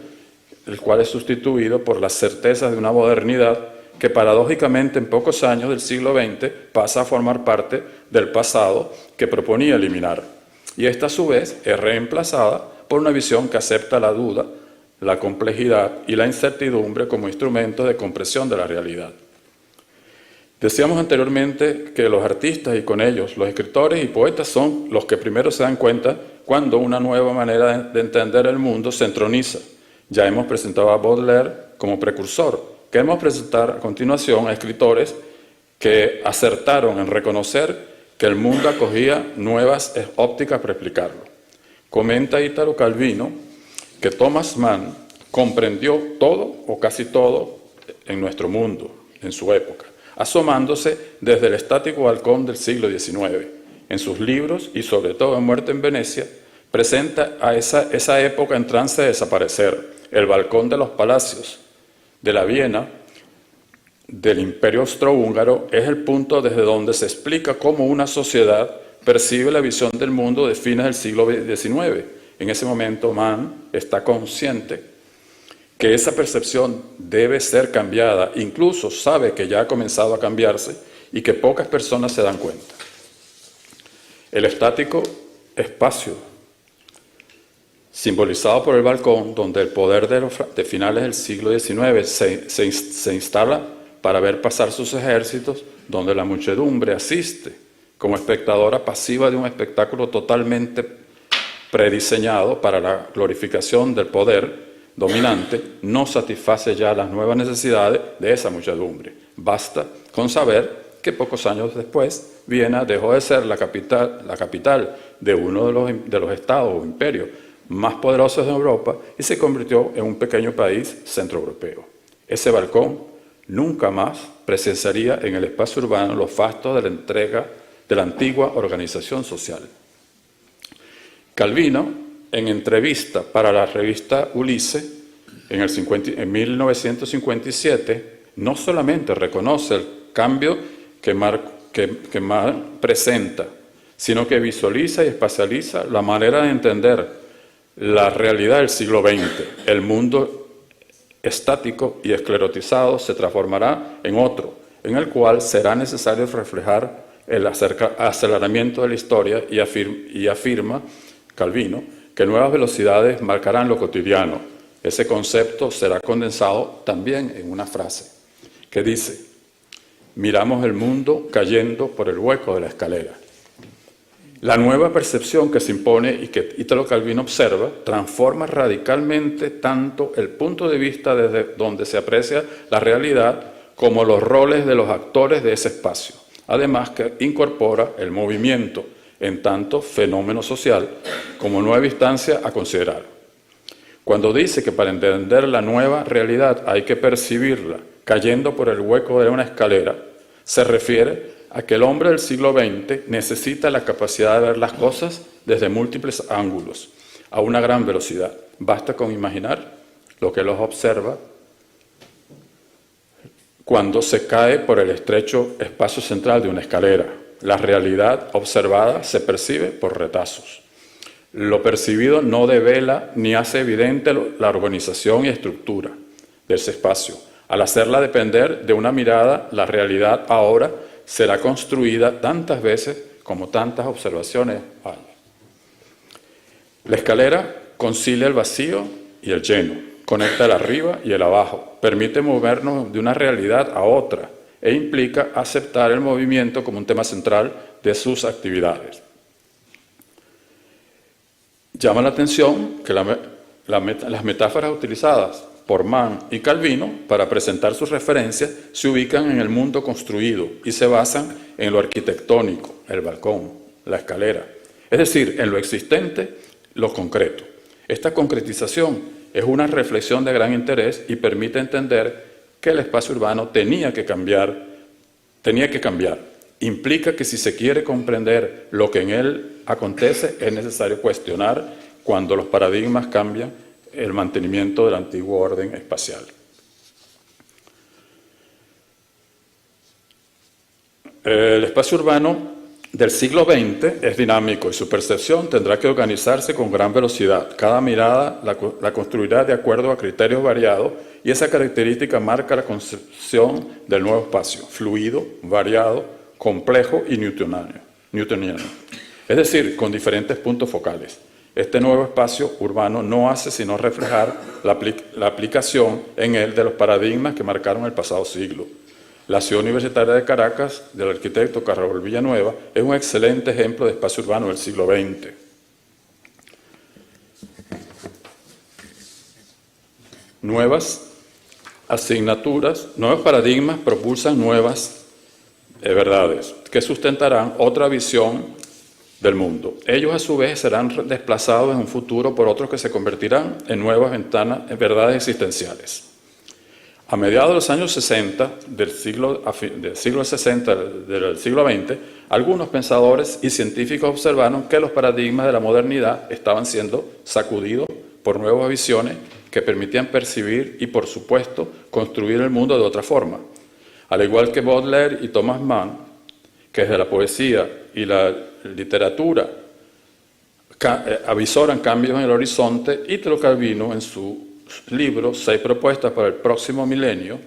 el cual es sustituido por las certezas de una modernidad que paradójicamente en pocos años del siglo XX pasa a formar parte del pasado que proponía eliminar. Y esta a su vez es reemplazada por una visión que acepta la duda, la complejidad y la incertidumbre como instrumentos de compresión de la realidad. Decíamos anteriormente que los artistas y con ellos los escritores y poetas son los que primero se dan cuenta cuando una nueva manera de entender el mundo se entroniza. Ya hemos presentado a Baudelaire como precursor. Queremos presentar a continuación a escritores que acertaron en reconocer que el mundo acogía nuevas ópticas para explicarlo. Comenta Italo Calvino que Thomas Mann comprendió todo o casi todo en nuestro mundo, en su época, asomándose desde el estático balcón del siglo XIX. En sus libros, y sobre todo en Muerte en Venecia, presenta a esa época en trance de desaparecer. El balcón de los palacios de la Viena del Imperio Austrohúngaro es el punto desde donde se explica cómo una sociedad percibe la visión del mundo de fines del siglo XIX. En ese momento, Mann está consciente que esa percepción debe ser cambiada, incluso sabe que ya ha comenzado a cambiarse y que pocas personas se dan cuenta. El estático espacio, simbolizado por el balcón, donde el poder de finales del siglo XIX se instala para ver pasar sus ejércitos, donde la muchedumbre asiste como espectadora pasiva de un espectáculo totalmente prediseñado para la glorificación del poder dominante, no satisface ya las nuevas necesidades de esa muchedumbre. Basta con saber que pocos años después Viena dejó de ser la capital de uno de los estados o imperios más poderosos de Europa y se convirtió en un pequeño país centroeuropeo. Ese balcón nunca más presenciaría en el espacio urbano los fastos de la entrega de la antigua organización social. Calvino, en entrevista para la revista Ulisse, en 1957, no solamente reconoce el cambio que Marx presenta, sino que visualiza y espacializa la manera de entender la realidad del siglo XX. El mundo estático y esclerotizado se transformará en otro, en el cual será necesario reflejar el aceleramiento de la historia y afirma Calvino que nuevas velocidades marcarán lo cotidiano. Ese concepto será condensado también en una frase que dice: miramos el mundo cayendo por el hueco de la escalera. La nueva percepción que se impone y que Italo Calvino observa transforma radicalmente tanto el punto de vista desde donde se aprecia la realidad como los roles de los actores de ese espacio. Además que incorpora el movimiento en tanto fenómeno social como nueva instancia a considerar. Cuando dice que para entender la nueva realidad hay que percibirla cayendo por el hueco de una escalera, se refiere a que el hombre del siglo XX necesita la capacidad de ver las cosas desde múltiples ángulos, a una gran velocidad. Basta con imaginar lo que los observa cuando se cae por el estrecho espacio central de una escalera. La realidad observada se percibe por retazos. Lo percibido no devela ni hace evidente la organización y estructura de ese espacio. Al hacerla depender de una mirada, la realidad ahora será construida tantas veces como tantas observaciones hay. La escalera concilia el vacío y el lleno, conecta el arriba y el abajo, permite movernos de una realidad a otra e implica aceptar el movimiento como un tema central de sus actividades. Llama la atención que las metáforas utilizadas por Mann y Calvino para presentar sus referencias se ubican en el mundo construido y se basan en lo arquitectónico, el balcón, la escalera, es decir, en lo existente, lo concreto. Esta concretización es una reflexión de gran interés y permite entender que el espacio urbano tenía que cambiar. Implica que si se quiere comprender lo que en él acontece, es necesario cuestionar cuando los paradigmas cambian el mantenimiento del antiguo orden espacial. El espacio urbano del siglo XX es dinámico y su percepción tendrá que organizarse con gran velocidad. Cada mirada la construirá de acuerdo a criterios variados y esa característica marca la concepción del nuevo espacio, fluido, variado, complejo y newtoniano. Es decir, con diferentes puntos focales. Este nuevo espacio urbano no hace sino reflejar la aplicación en él de los paradigmas que marcaron el pasado siglo. La Ciudad Universitaria de Caracas, del arquitecto Carrabal Villanueva, es un excelente ejemplo de espacio urbano del siglo XX. Nuevas asignaturas, nuevos paradigmas propulsan nuevas verdades que sustentarán otra visión del mundo. Ellos a su vez serán desplazados en un futuro por otros que se convertirán en nuevas ventanas, en verdades existenciales. A mediados de los años 60 del siglo XX, algunos pensadores y científicos observaron que los paradigmas de la modernidad estaban siendo sacudidos por nuevas visiones que permitían percibir y, por supuesto, construir el mundo de otra forma. Al igual que Baudelaire y Thomas Mann, que desde la poesía y la literatura avisoran cambios en el horizonte, Italo Calvino, en su libro 6 propuestas para el próximo milenio,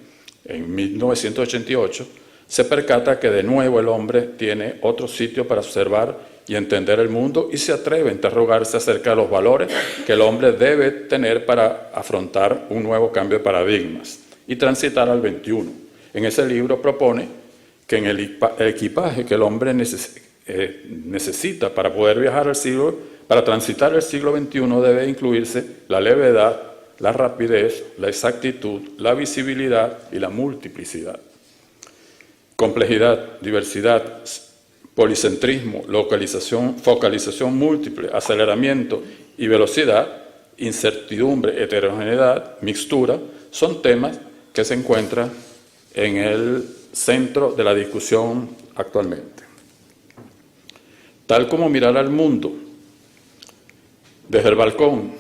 en 1988, se percata que de nuevo el hombre tiene otro sitio para observar y entender el mundo y se atreve a interrogarse acerca de los valores que el hombre debe tener para afrontar un nuevo cambio de paradigmas y transitar al XXI. En ese libro propone que en el equipaje que el hombre necesita para poder viajar para transitar el siglo XXI debe incluirse la levedad, la rapidez, la exactitud, la visibilidad y la multiplicidad. Complejidad, diversidad, policentrismo, focalización múltiple, aceleramiento y velocidad, incertidumbre, heterogeneidad, mixtura, son temas que se encuentran en el centro de la discusión actualmente. Tal como mirar al mundo desde el balcón,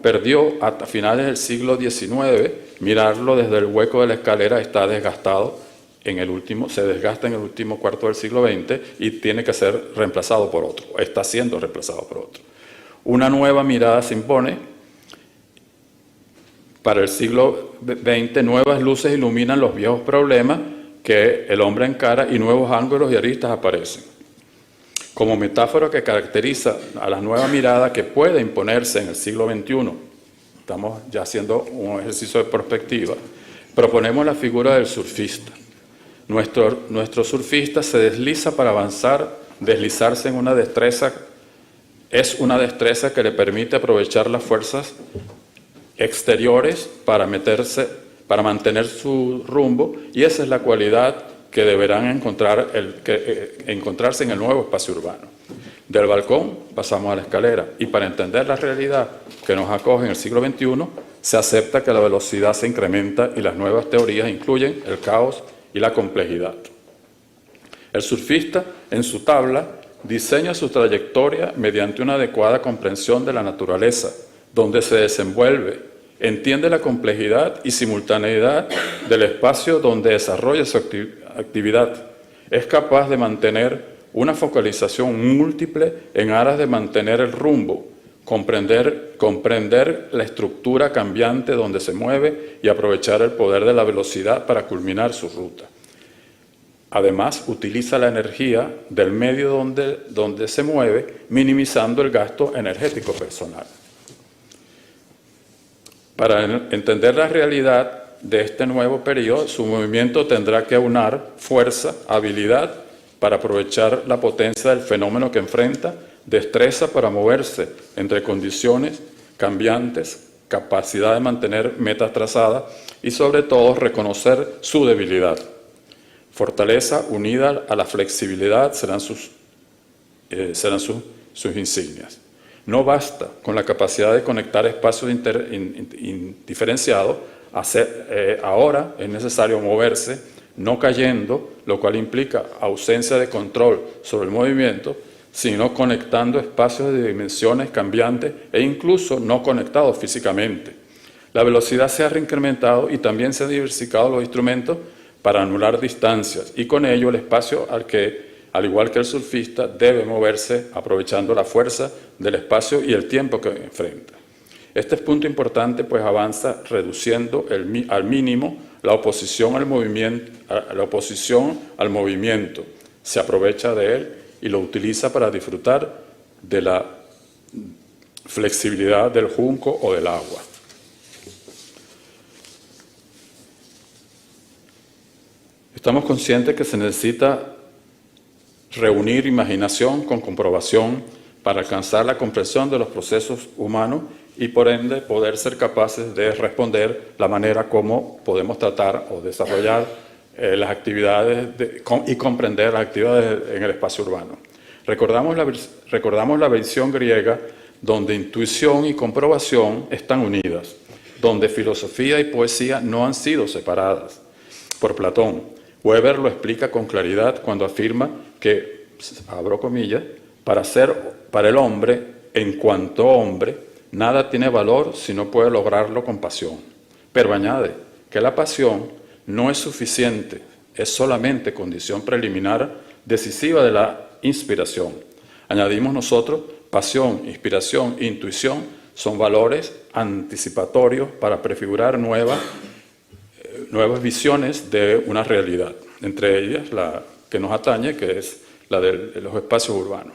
perdió hasta finales del siglo XIX, mirarlo desde el hueco de la escalera está desgastado se desgasta en el último cuarto del siglo XX y tiene que ser reemplazado por otro, está siendo reemplazado por otro. Una nueva mirada se impone. Para el siglo XX, nuevas luces iluminan los viejos problemas que el hombre encara y nuevos ángulos y aristas aparecen. Como metáfora que caracteriza a la nueva mirada que puede imponerse en el siglo XXI, estamos ya haciendo un ejercicio de perspectiva, proponemos la figura del surfista. Nuestro surfista se desliza para avanzar, deslizarse en una destreza, es una destreza que le permite aprovechar las fuerzas exteriores para mantener su rumbo, y esa es la cualidad que deberán encontrarse en el nuevo espacio urbano. Del balcón pasamos a la escalera, y para entender la realidad que nos acoge en el siglo XXI, se acepta que la velocidad se incrementa y las nuevas teorías incluyen el caos y la complejidad. El surfista, en su tabla, diseña su trayectoria mediante una adecuada comprensión de la naturaleza, donde se desenvuelve, entiende la complejidad y simultaneidad del espacio donde desarrolla su actividad. Es capaz de mantener una focalización múltiple en aras de mantener el rumbo, comprender la estructura cambiante donde se mueve y aprovechar el poder de la velocidad para culminar su ruta. Además, utiliza la energía del medio donde se mueve, minimizando el gasto energético personal. Para entender la realidad de este nuevo periodo, su movimiento tendrá que aunar fuerza, habilidad para aprovechar la potencia del fenómeno que enfrenta, destreza para moverse entre condiciones cambiantes, capacidad de mantener metas trazadas y sobre todo reconocer su debilidad. Fortaleza unida a la flexibilidad serán sus insignias. No basta con la capacidad de conectar espacios diferenciados, ahora es necesario moverse, no cayendo, lo cual implica ausencia de control sobre el movimiento, sino conectando espacios de dimensiones cambiantes e incluso no conectados físicamente. La velocidad se ha reincrementado y también se han diversificado los instrumentos para anular distancias y con ello el espacio al igual que el surfista, debe moverse aprovechando la fuerza del espacio y el tiempo que enfrenta. Este es punto importante, pues avanza reduciendo al mínimo la oposición al movimiento, se aprovecha de él y lo utiliza para disfrutar de la flexibilidad del junco o del agua. Estamos conscientes que se necesita reunir imaginación con comprobación para alcanzar la comprensión de los procesos humanos y por ende poder ser capaces de responder la manera como podemos tratar o desarrollar las actividades y comprender las actividades en el espacio urbano. Recordamos la visión griega donde intuición y comprobación están unidas, donde filosofía y poesía no han sido separadas por Platón. Weber lo explica con claridad cuando afirma que, abro comillas, para el hombre, en cuanto hombre, nada tiene valor si no puede lograrlo con pasión. Pero añade que la pasión no es suficiente, es solamente condición preliminar decisiva de la inspiración. Añadimos nosotros, pasión, inspiración e intuición son valores anticipatorios para prefigurar nuevas visiones de una realidad, entre ellas la que nos atañe, que es la de los espacios urbanos.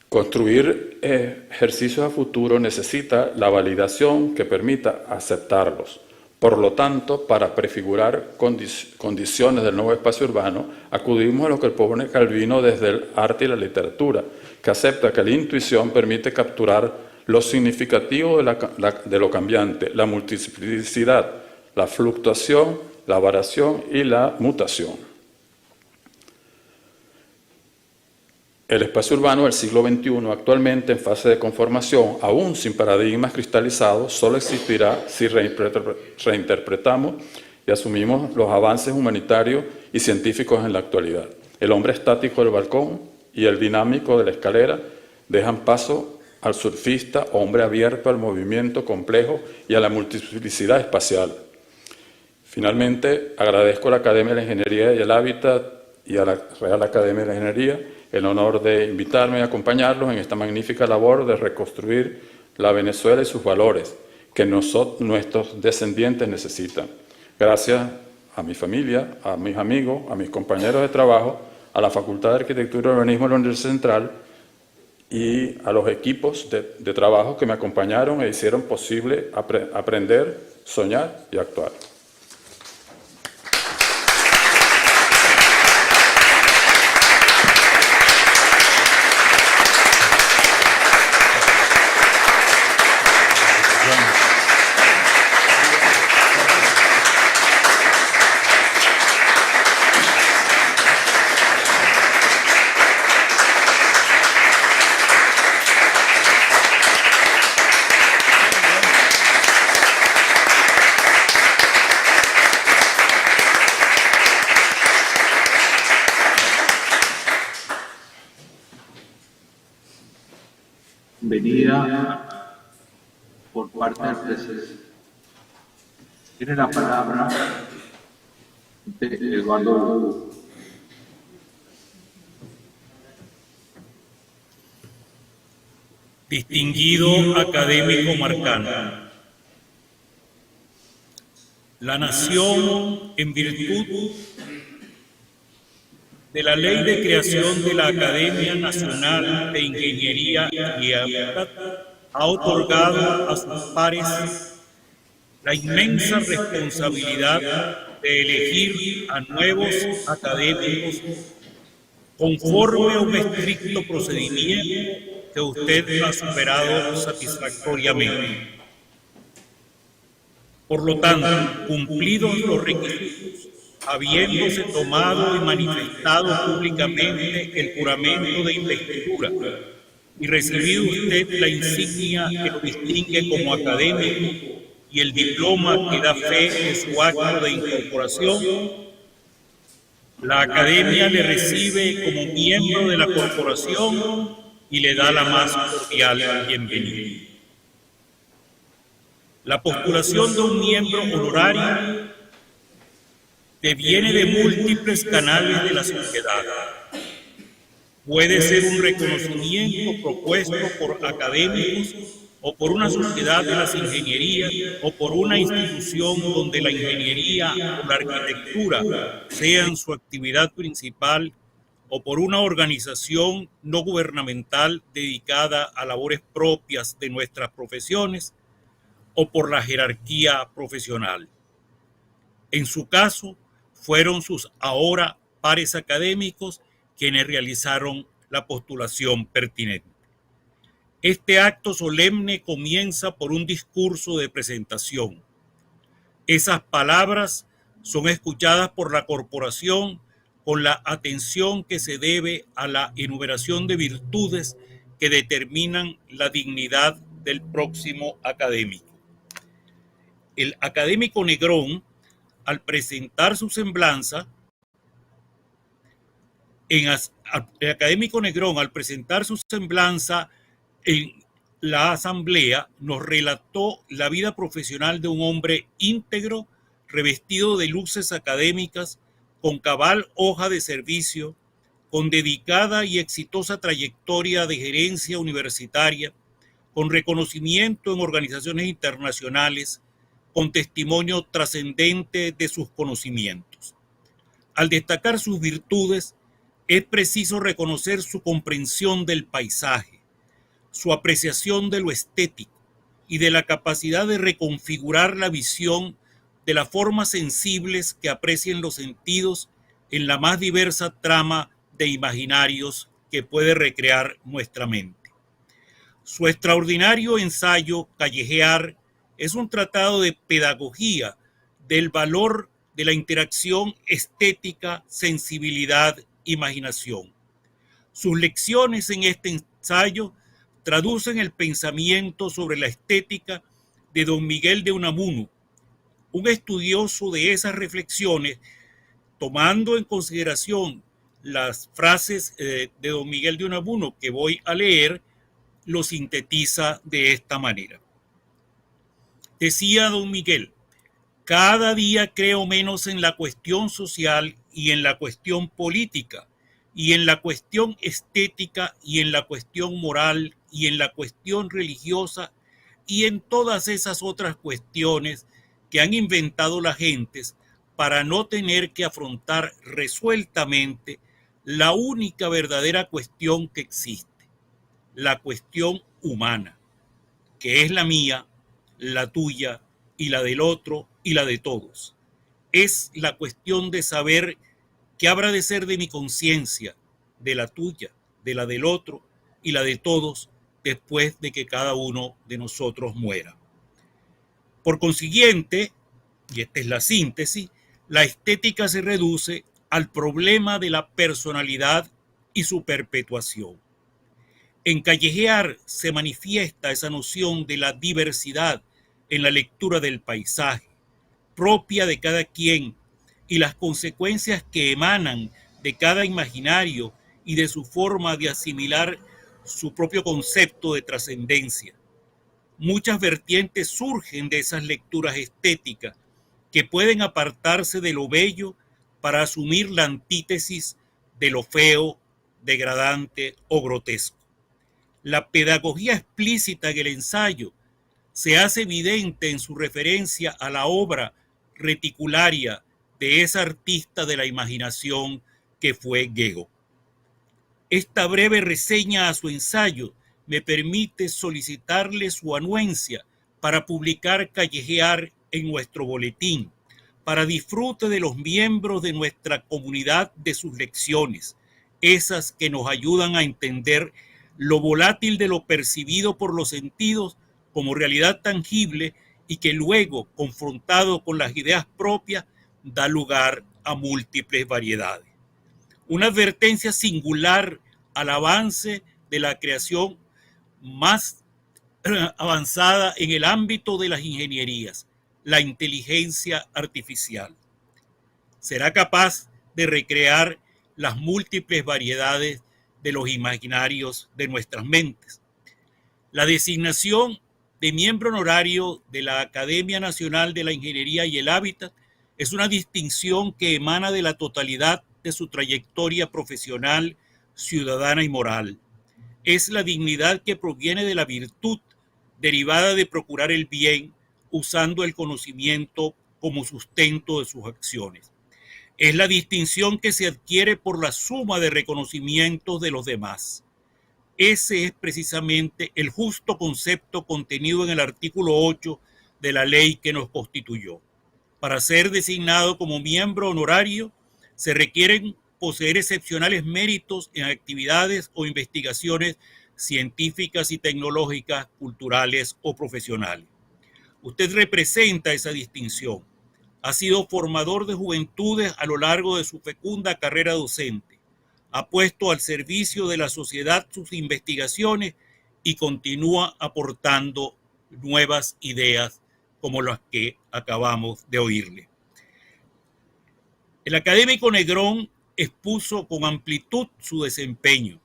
Construir ejercicios a futuro necesita la validación que permita aceptarlos. Por lo tanto, para prefigurar condiciones del nuevo espacio urbano, acudimos a lo que propone Calvino desde el arte y la literatura, que acepta que la intuición permite capturar lo significativo de lo cambiante, la multiplicidad, la fluctuación, la variación y la mutación. El espacio urbano del siglo XXI, actualmente en fase de conformación, aún sin paradigmas cristalizados, solo existirá si reinterpretamos y asumimos los avances humanitarios y científicos en la actualidad. El hombre estático del balcón y el dinámico de la escalera dejan paso al surfista, hombre abierto al movimiento complejo y a la multiplicidad espacial. Finalmente, agradezco a la Academia de la Ingeniería y el Hábitat y a la Real Academia de la Ingeniería el honor de invitarme a acompañarlos en esta magnífica labor de reconstruir la Venezuela y sus valores que nuestros descendientes necesitan. Gracias a mi familia, a mis amigos, a mis compañeros de trabajo, a la Facultad de Arquitectura y Urbanismo de la Universidad Central y a los equipos de trabajo que me acompañaron e hicieron posible aprender, soñar y actuar. Venida por parte del presidente. Tiene la palabra Eduardo Lugo. Distinguido académico marcano, la nación, en virtud de la Ley de Creación de la Academia Nacional de Ingeniería y Hábitat, ha otorgado a sus pares la inmensa responsabilidad de elegir a nuevos académicos conforme a un estricto procedimiento que usted ha superado satisfactoriamente. Por lo tanto, cumplidos los requisitos, habiéndose tomado y manifestado públicamente el juramento de investidura y recibido usted la insignia que lo distingue como académico y el diploma que da fe de su acto de incorporación, la Academia le recibe como miembro de la corporación y le da la más cordial bienvenida. La postulación de un miembro honorario deviene de múltiples canales de la sociedad. Puede ser un reconocimiento propuesto por académicos o por una sociedad de las ingenierías o por una institución donde la ingeniería o la arquitectura sean su actividad principal o por una organización no gubernamental dedicada a labores propias de nuestras profesiones o por la jerarquía profesional. En su caso, fueron sus ahora pares académicos quienes realizaron la postulación pertinente. Este acto solemne comienza por un discurso de presentación. Esas palabras son escuchadas por la corporación con la atención que se debe a la enumeración de virtudes que determinan la dignidad del próximo académico. El académico Negrón, al presentar su semblanza, en la asamblea, nos relató la vida profesional de un hombre íntegro, revestido de luces académicas, con cabal hoja de servicio, con dedicada y exitosa trayectoria de gerencia universitaria, con reconocimiento en organizaciones internacionales, con testimonio trascendente de sus conocimientos. Al destacar sus virtudes, es preciso reconocer su comprensión del paisaje, su apreciación de lo estético y de la capacidad de reconfigurar la visión de las formas sensibles que aprecien los sentidos en la más diversa trama de imaginarios que puede recrear nuestra mente. Su extraordinario ensayo Callejear es un tratado de pedagogía del valor de la interacción estética, sensibilidad, imaginación. Sus lecciones en este ensayo traducen el pensamiento sobre la estética de don Miguel de Unamuno, un estudioso de esas reflexiones, tomando en consideración las frases de don Miguel de Unamuno que voy a leer, lo sintetiza de esta manera. Decía don Miguel: cada día creo menos en la cuestión social y en la cuestión política, y en la cuestión estética y en la cuestión moral y en la cuestión religiosa y en todas esas otras cuestiones que han inventado las gentes para no tener que afrontar resueltamente la única verdadera cuestión que existe, la cuestión humana, que es la mía, la tuya y la del otro y la de todos. Es la cuestión de saber qué habrá de ser de mi conciencia, de la tuya, de la del otro y la de todos después de que cada uno de nosotros muera. Por consiguiente, y esta es la síntesis, la estética se reduce al problema de la personalidad y su perpetuación. En Callejear se manifiesta esa noción de la diversidad en la lectura del paisaje, propia de cada quien, y las consecuencias que emanan de cada imaginario y de su forma de asimilar su propio concepto de trascendencia. Muchas vertientes surgen de esas lecturas estéticas que pueden apartarse de lo bello para asumir la antítesis de lo feo, degradante o grotesco. La pedagogía explícita en el ensayo se hace evidente en su referencia a la obra reticularia de esa artista de la imaginación que fue Gego. Esta breve reseña a su ensayo me permite solicitarle su anuencia para publicar Callejear en nuestro boletín, para disfrute de los miembros de nuestra comunidad de sus lecciones, esas que nos ayudan a entender lo volátil de lo percibido por los sentidos como realidad tangible y que luego, confrontado con las ideas propias, da lugar a múltiples variedades. Una advertencia singular al avance de la creación más avanzada en el ámbito de las ingenierías, la inteligencia artificial. Será capaz de recrear las múltiples variedades de los imaginarios de nuestras mentes. La designación de miembro honorario de la Academia Nacional de la Ingeniería y el Hábitat es una distinción que emana de la totalidad de su trayectoria profesional, ciudadana y moral. Es la dignidad que proviene de la virtud derivada de procurar el bien usando el conocimiento como sustento de sus acciones. Es la distinción que se adquiere por la suma de reconocimientos de los demás. Ese es precisamente el justo concepto contenido en el artículo 8 de la ley que nos constituyó. Para ser designado como miembro honorario, se requieren poseer excepcionales méritos en actividades o investigaciones científicas y tecnológicas, culturales o profesionales. Usted representa esa distinción. Ha sido formador de juventudes a lo largo de su fecunda carrera docente. Ha puesto al servicio de la sociedad sus investigaciones y continúa aportando nuevas ideas como las que acabamos de oírle. El académico Negrón expuso con amplitud su desempeño.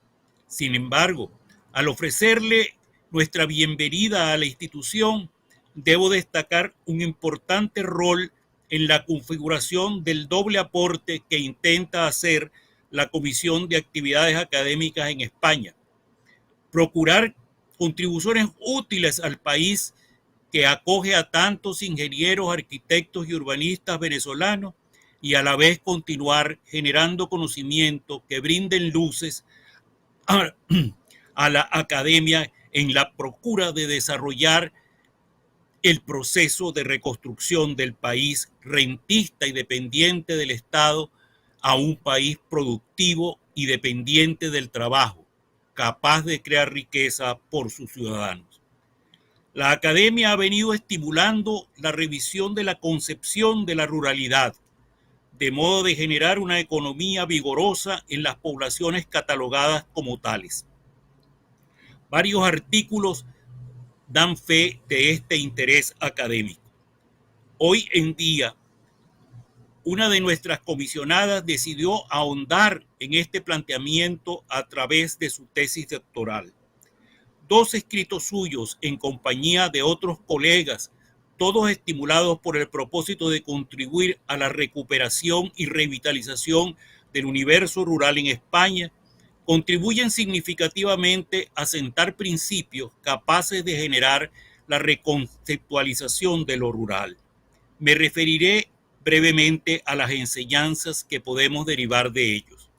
Sin embargo, al ofrecerle nuestra bienvenida a la institución, debo destacar un importante rol en la configuración del doble aporte que intenta hacer la Comisión de Actividades Académicas en España. Procurar contribuciones útiles al país que acoge a tantos ingenieros, arquitectos y urbanistas venezolanos y a la vez continuar generando conocimiento que brinden luces a la academia en la procura de desarrollar el proceso de reconstrucción del país rentista y dependiente del Estado a un país productivo y dependiente del trabajo, capaz de crear riqueza por sus ciudadanos. La academia ha venido estimulando la revisión de la concepción de la ruralidad, de modo de generar una economía vigorosa en las poblaciones catalogadas como tales. Varios artículos dan fe de este interés académico. Hoy en día, una de nuestras comisionadas decidió ahondar en este planteamiento a través de su tesis doctoral. 2 escritos suyos en compañía de otros colegas, todos estimulados por el propósito de contribuir a la recuperación y revitalización del universo rural en España, contribuyen significativamente a sentar principios capaces de generar la reconceptualización de lo rural. Me referiré brevemente a las enseñanzas que podemos derivar de ellos.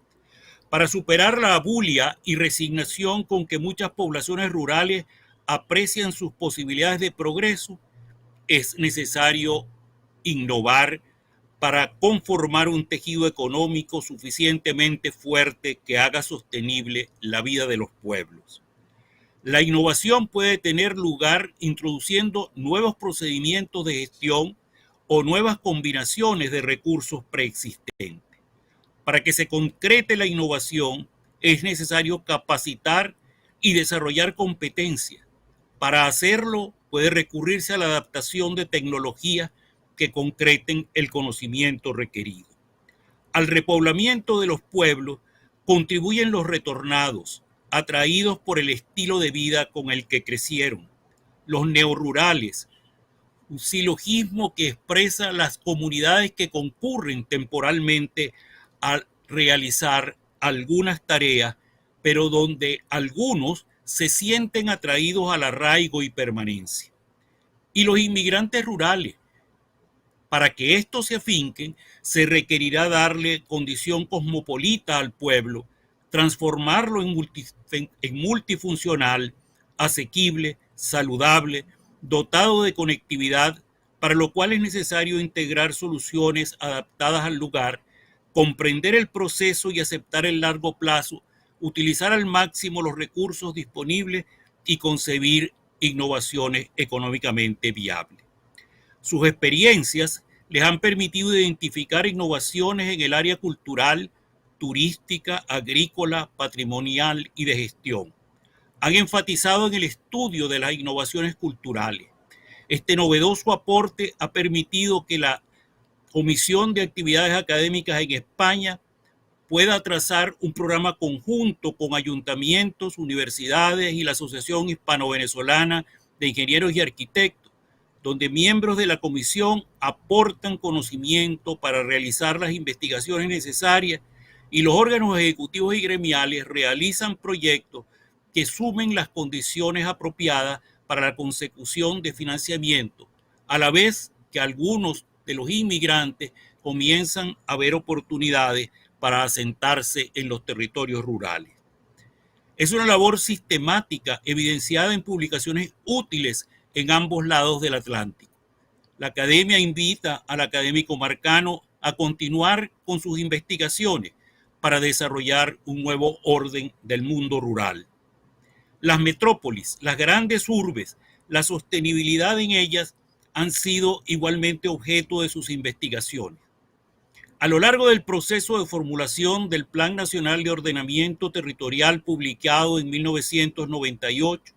Para superar la abulia y resignación con que muchas poblaciones rurales aprecian sus posibilidades de progreso, es necesario innovar para conformar un tejido económico suficientemente fuerte que haga sostenible la vida de los pueblos. La innovación puede tener lugar introduciendo nuevos procedimientos de gestión o nuevas combinaciones de recursos preexistentes. Para que se concrete la innovación, es necesario capacitar y desarrollar competencias. Para hacerlo, puede recurrirse a la adaptación de tecnologías que concreten el conocimiento requerido. Al repoblamiento de los pueblos contribuyen los retornados, atraídos por el estilo de vida con el que crecieron, los neorurales, un silogismo que expresa las comunidades que concurren temporalmente a realizar algunas tareas, pero donde algunos se sienten atraídos al arraigo y permanencia. Y los inmigrantes rurales. Para que estos se afinquen, se requerirá darle condición cosmopolita al pueblo, transformarlo en multifuncional, asequible, saludable, dotado de conectividad, para lo cual es necesario integrar soluciones adaptadas al lugar, comprender el proceso y aceptar el largo plazo, utilizar al máximo los recursos disponibles y concebir innovaciones económicamente viables. Sus experiencias les han permitido identificar innovaciones en el área cultural, turística, agrícola, patrimonial y de gestión. Han enfatizado en el estudio de las innovaciones culturales. Este novedoso aporte ha permitido que la Comisión de Actividades Académicas en España pueda trazar un programa conjunto con ayuntamientos, universidades y la Asociación Hispano-Venezolana de Ingenieros y Arquitectos, donde miembros de la comisión aportan conocimiento para realizar las investigaciones necesarias y los órganos ejecutivos y gremiales realizan proyectos que sumen las condiciones apropiadas para la consecución de financiamiento, a la vez que algunos de los inmigrantes comienzan a ver oportunidades para asentarse en los territorios rurales. Es una labor sistemática evidenciada en publicaciones útiles en ambos lados del Atlántico. La academia invita al académico marcano a continuar con sus investigaciones para desarrollar un nuevo orden del mundo rural. Las metrópolis, las grandes urbes, la sostenibilidad en ellas han sido igualmente objeto de sus investigaciones. A lo largo del proceso de formulación del Plan Nacional de Ordenamiento Territorial publicado en 1998,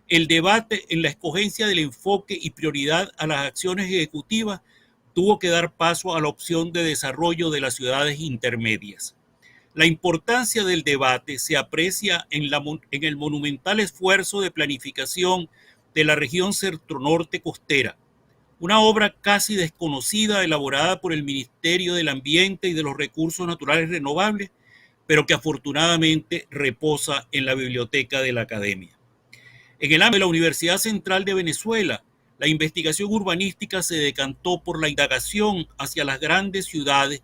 el debate en la escogencia del enfoque y prioridad a las acciones ejecutivas tuvo que dar paso a la opción de desarrollo de las ciudades intermedias. La importancia del debate se aprecia en el monumental esfuerzo de planificación de la región centro-norte costera, una obra casi desconocida elaborada por el Ministerio del Ambiente y de los Recursos Naturales Renovables, pero que afortunadamente reposa en la biblioteca de la Academia. En el ámbito de la Universidad Central de Venezuela, la investigación urbanística se decantó por la indagación hacia las grandes ciudades,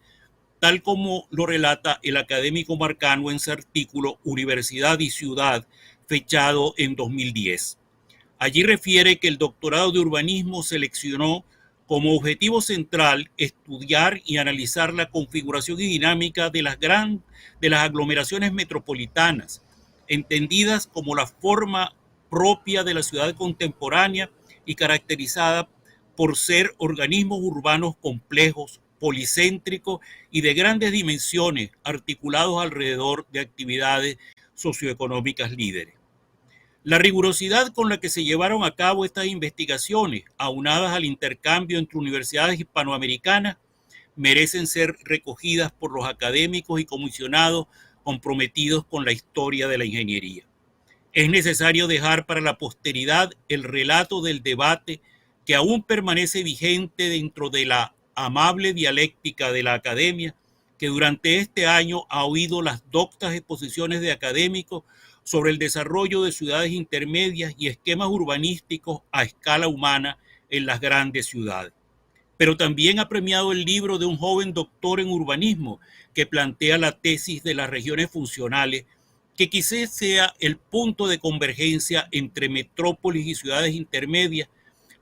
tal como lo relata el académico marcano en su artículo Universidad y Ciudad, fechado en 2010. Allí refiere que el doctorado de urbanismo seleccionó como objetivo central estudiar y analizar la configuración y dinámica de las aglomeraciones metropolitanas, entendidas como la forma propia de la ciudad contemporánea y caracterizada por ser organismos urbanos complejos, policéntrico y de grandes dimensiones, articulados alrededor de actividades socioeconómicas líderes. La rigurosidad con la que se llevaron a cabo estas investigaciones, aunadas al intercambio entre universidades hispanoamericanas, merecen ser recogidas por los académicos y comisionados comprometidos con la historia de la ingeniería. Es necesario dejar para la posteridad el relato del debate que aún permanece vigente dentro de la amable dialéctica de la academia, que durante este año ha oído las doctas exposiciones de académicos sobre el desarrollo de ciudades intermedias y esquemas urbanísticos a escala humana en las grandes ciudades. Pero también ha premiado el libro de un joven doctor en urbanismo que plantea la tesis de las regiones funcionales, que quizás sea el punto de convergencia entre metrópolis y ciudades intermedias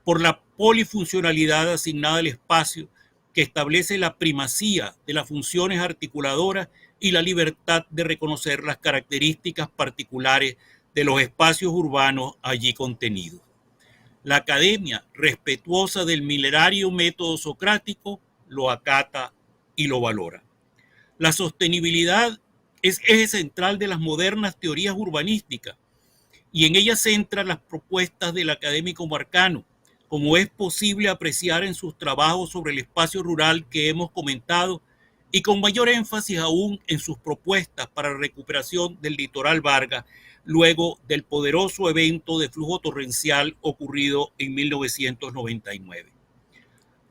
por la polifuncionalidad asignada al espacio, que establece la primacía de las funciones articuladoras y la libertad de reconocer las características particulares de los espacios urbanos allí contenidos. La academia, respetuosa del milenario método socrático, lo acata y lo valora. La sostenibilidad es eje central de las modernas teorías urbanísticas y en ella centra las propuestas del académico Marcano, como es posible apreciar en sus trabajos sobre el espacio rural que hemos comentado, y con mayor énfasis aún en sus propuestas para la recuperación del litoral Vargas, luego del poderoso evento de flujo torrencial ocurrido en 1999.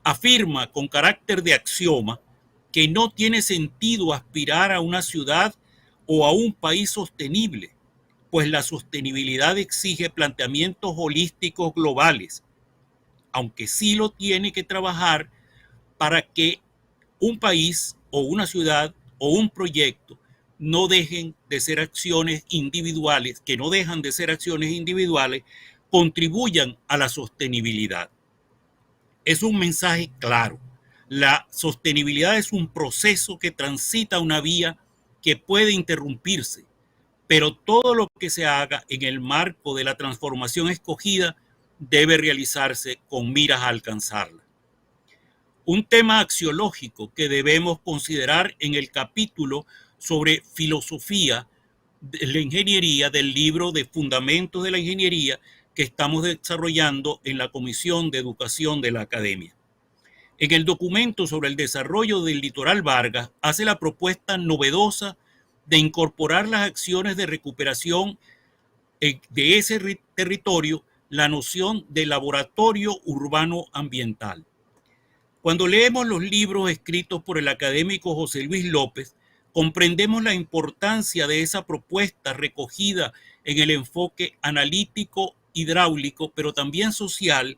Afirma con carácter de axioma que no tiene sentido aspirar a una ciudad o a un país sostenible, pues la sostenibilidad exige planteamientos holísticos globales, aunque sí lo tiene que trabajar para que un país o una ciudad o un proyecto no dejen de ser acciones individuales, que no dejan de ser acciones individuales, contribuyan a la sostenibilidad. Es un mensaje claro. La sostenibilidad es un proceso que transita una vía que puede interrumpirse, pero todo lo que se haga en el marco de la transformación escogida debe realizarse con miras a alcanzarla. Un tema axiológico que debemos considerar en el capítulo sobre filosofía de la ingeniería del libro de Fundamentos de la Ingeniería que estamos desarrollando en la Comisión de Educación de la Academia. En el documento sobre el desarrollo del litoral Vargas hace la propuesta novedosa de incorporar las acciones de recuperación de ese territorio, la noción de laboratorio urbano ambiental. Cuando leemos los libros escritos por el académico José Luis López, comprendemos la importancia de esa propuesta recogida en el enfoque analítico, hidráulico, pero también social,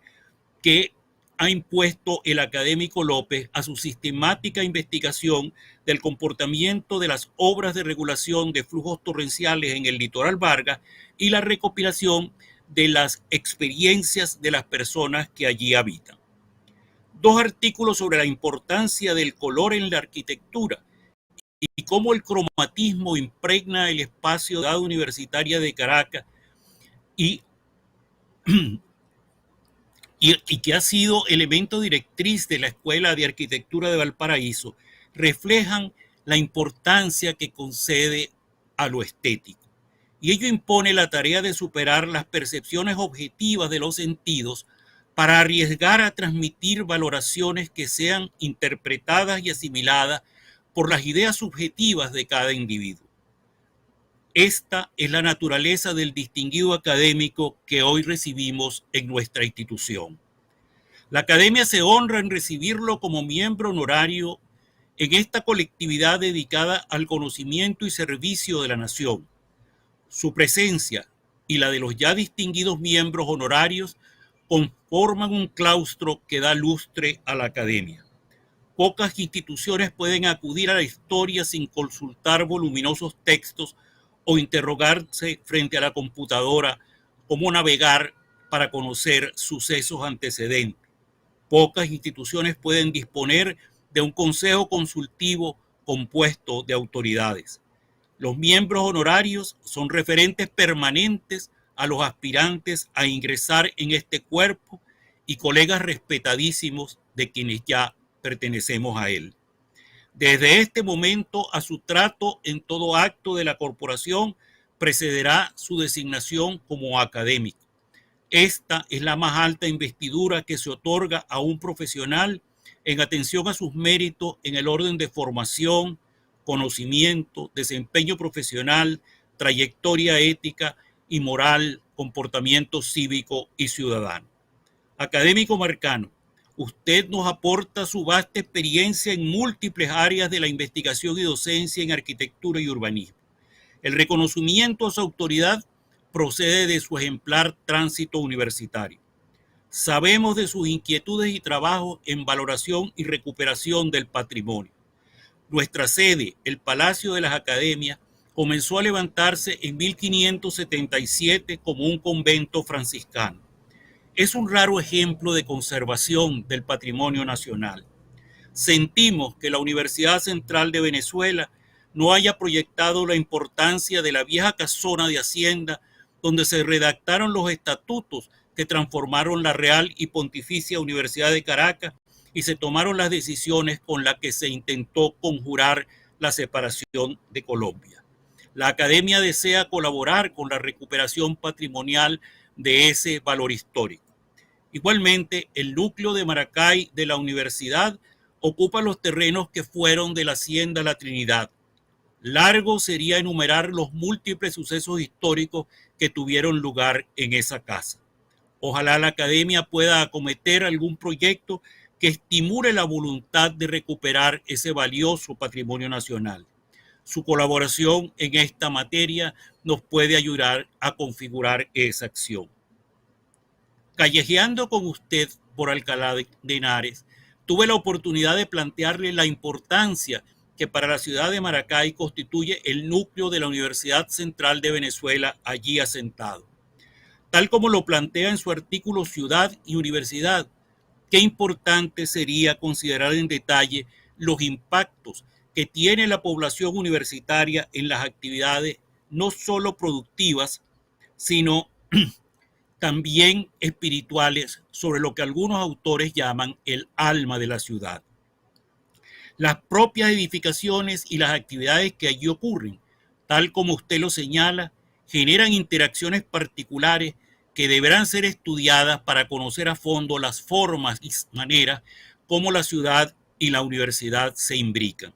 que ha impuesto el académico López a su sistemática investigación del comportamiento de las obras de regulación de flujos torrenciales en el litoral Vargas y la recopilación de las experiencias de las personas que allí habitan. Dos artículos sobre la importancia del color en la arquitectura y cómo el cromatismo impregna el espacio de la ciudad universitaria de Caracas y que ha sido elemento directriz de la Escuela de Arquitectura de Valparaíso, reflejan la importancia que concede a lo estético. Y ello impone la tarea de superar las percepciones objetivas de los sentidos para arriesgar a transmitir valoraciones que sean interpretadas y asimiladas por las ideas subjetivas de cada individuo. Esta es la naturaleza del distinguido académico que hoy recibimos en nuestra institución. La Academia se honra en recibirlo como miembro honorario en esta colectividad dedicada al conocimiento y servicio de la nación. Su presencia y la de los ya distinguidos miembros honorarios conforman un claustro que da lustre a la Academia. Pocas instituciones pueden acudir a la historia sin consultar voluminosos textos o interrogarse frente a la computadora cómo navegar para conocer sucesos antecedentes. Pocas instituciones pueden disponer de un consejo consultivo compuesto de autoridades. Los miembros honorarios son referentes permanentes a los aspirantes a ingresar en este cuerpo y colegas respetadísimos de quienes ya pertenecemos a él. Desde este momento a su trato en todo acto de la corporación precederá su designación como académico. Esta es la más alta investidura que se otorga a un profesional en atención a sus méritos en el orden de formación, conocimiento, desempeño profesional, trayectoria ética y moral, comportamiento cívico y ciudadano. Académico Marcano, usted nos aporta su vasta experiencia en múltiples áreas de la investigación y docencia en arquitectura y urbanismo. El reconocimiento a su autoridad procede de su ejemplar tránsito universitario. Sabemos de sus inquietudes y trabajos en valoración y recuperación del patrimonio. Nuestra sede, el Palacio de las Academias, comenzó a levantarse en 1577 como un convento franciscano. Es un raro ejemplo de conservación del patrimonio nacional. Sentimos que la Universidad Central de Venezuela no haya proyectado la importancia de la vieja casona de Hacienda donde se redactaron los estatutos que transformaron la Real y Pontificia Universidad de Caracas y se tomaron las decisiones con las que se intentó conjurar la separación de Colombia. La Academia desea colaborar con la recuperación patrimonial de ese valor histórico. Igualmente, el núcleo de Maracay de la universidad ocupa los terrenos que fueron de la Hacienda La Trinidad. Largo sería enumerar los múltiples sucesos históricos que tuvieron lugar en esa casa. Ojalá la Academia pueda acometer algún proyecto que estimule la voluntad de recuperar ese valioso patrimonio nacional. Su colaboración en esta materia nos puede ayudar a configurar esa acción. Callejeando con usted por Alcalá de Henares, tuve la oportunidad de plantearle la importancia que para la ciudad de Maracay constituye el núcleo de la Universidad Central de Venezuela allí asentado. Tal como lo plantea en su artículo Ciudad y Universidad, qué importante sería considerar en detalle los impactos que tiene la población universitaria en las actividades no solo productivas, sino también espirituales sobre lo que algunos autores llaman el alma de la ciudad. Las propias edificaciones y las actividades que allí ocurren, tal como usted lo señala, generan interacciones particulares que deberán ser estudiadas para conocer a fondo las formas y maneras como la ciudad y la universidad se imbrican.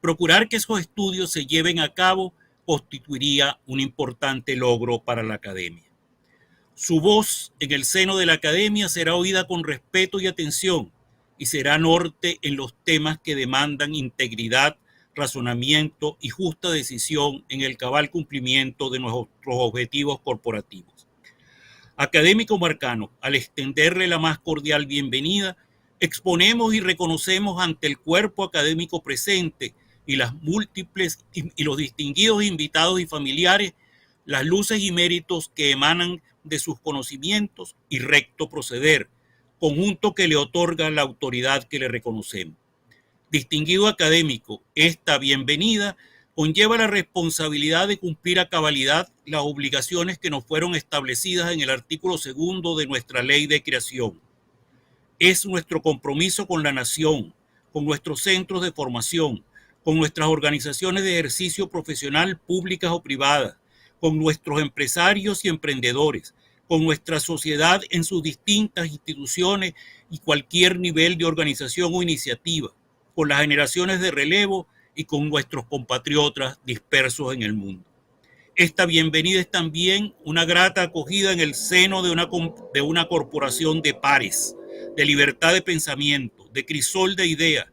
Procurar que esos estudios se lleven a cabo constituiría un importante logro para la Academia. Su voz en el seno de la Academia será oída con respeto y atención y será norte en los temas que demandan integridad, razonamiento y justa decisión en el cabal cumplimiento de nuestros objetivos corporativos. Académico Marcano, al extenderle la más cordial bienvenida, exponemos y reconocemos ante el cuerpo académico presente y las múltiples y los distinguidos invitados y familiares las luces y méritos que emanan de sus conocimientos y recto proceder, conjunto que le otorga la autoridad que le reconocemos. Distinguido académico, esta bienvenida conlleva la responsabilidad de cumplir a cabalidad las obligaciones que nos fueron establecidas en el artículo 2 de nuestra ley de creación. Es nuestro compromiso con la nación, con nuestros centros de formación, con nuestras organizaciones de ejercicio profesional públicas o privadas, con nuestros empresarios y emprendedores, con nuestra sociedad en sus distintas instituciones y cualquier nivel de organización o iniciativa, con las generaciones de relevo y con nuestros compatriotas dispersos en el mundo. Esta bienvenida es también una grata acogida en el seno de una corporación de pares, de libertad de pensamiento, de crisol de ideas,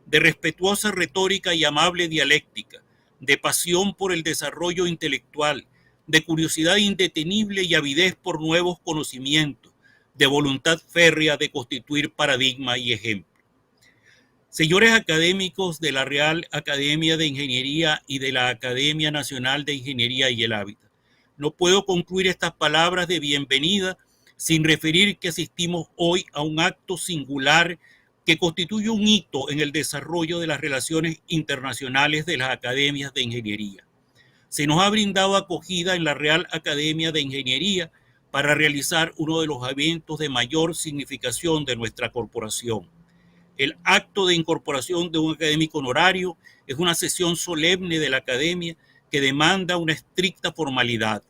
de respetuosa retórica y amable dialéctica, de pasión por el desarrollo intelectual, de curiosidad indetenible y avidez por nuevos conocimientos, de voluntad férrea de constituir paradigma y ejemplo. Señores académicos de la Real Academia de Ingeniería y de la Academia Nacional de Ingeniería y el Hábitat, no puedo concluir estas palabras de bienvenida sin referir que asistimos hoy a un acto singular que constituye un hito en el desarrollo de las relaciones internacionales de las academias de ingeniería. Se nos ha brindado acogida en la Real Academia de Ingeniería para realizar uno de los eventos de mayor significación de nuestra corporación. El acto de incorporación de un académico honorario es una sesión solemne de la academia que demanda una estricta formalidad.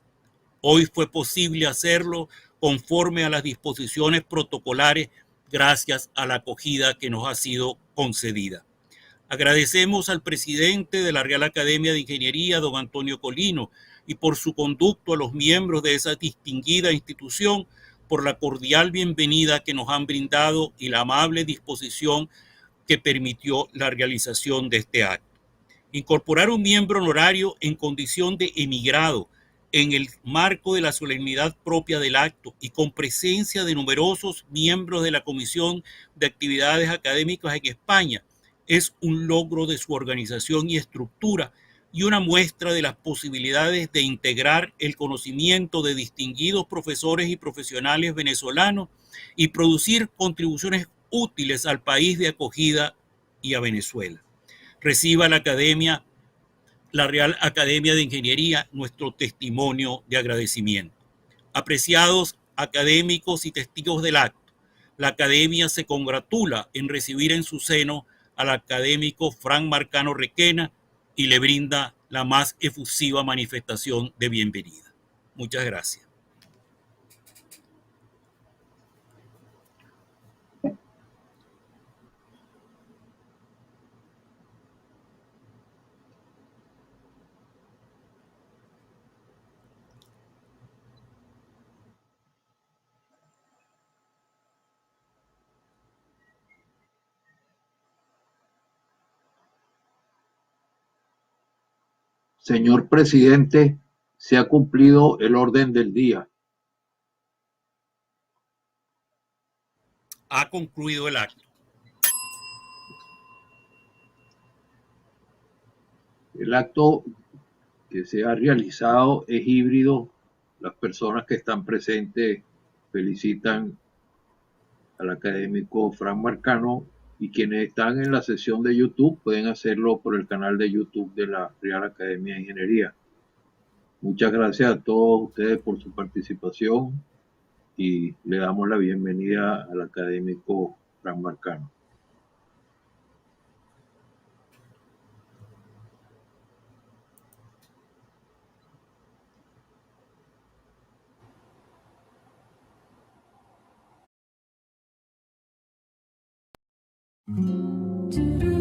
Hoy fue posible hacerlo conforme a las disposiciones protocolares gracias a la acogida que nos ha sido concedida. Agradecemos al presidente de la Real Academia de Ingeniería, don Antonio Colino, y por su conducto a los miembros de esa distinguida institución, por la cordial bienvenida que nos han brindado y la amable disposición que permitió la realización de este acto. Incorporar un miembro honorario en condición de emigrado en el marco de la solemnidad propia del acto y con presencia de numerosos miembros de la Comisión de Actividades Académicas en España es un logro de su organización y estructura y una muestra de las posibilidades de integrar el conocimiento de distinguidos profesores y profesionales venezolanos y producir contribuciones útiles al país de acogida y a Venezuela. Reciba la Real Academia de Ingeniería, nuestro testimonio de agradecimiento. Apreciados académicos y testigos del acto, la Academia se congratula en recibir en su seno al académico Fran Marcano Requena y le brinda la más efusiva manifestación de bienvenida. Muchas gracias. Señor presidente, se ha cumplido el orden del día. Ha concluido el acto. El acto que se ha realizado es híbrido. Las personas que están presentes felicitan al académico Fran Marcano y quienes están en la sesión de YouTube pueden hacerlo por el canal de YouTube de la Real Academia de Ingeniería. Muchas gracias a todos ustedes por su participación y le damos la bienvenida al académico Fran Marcano. Do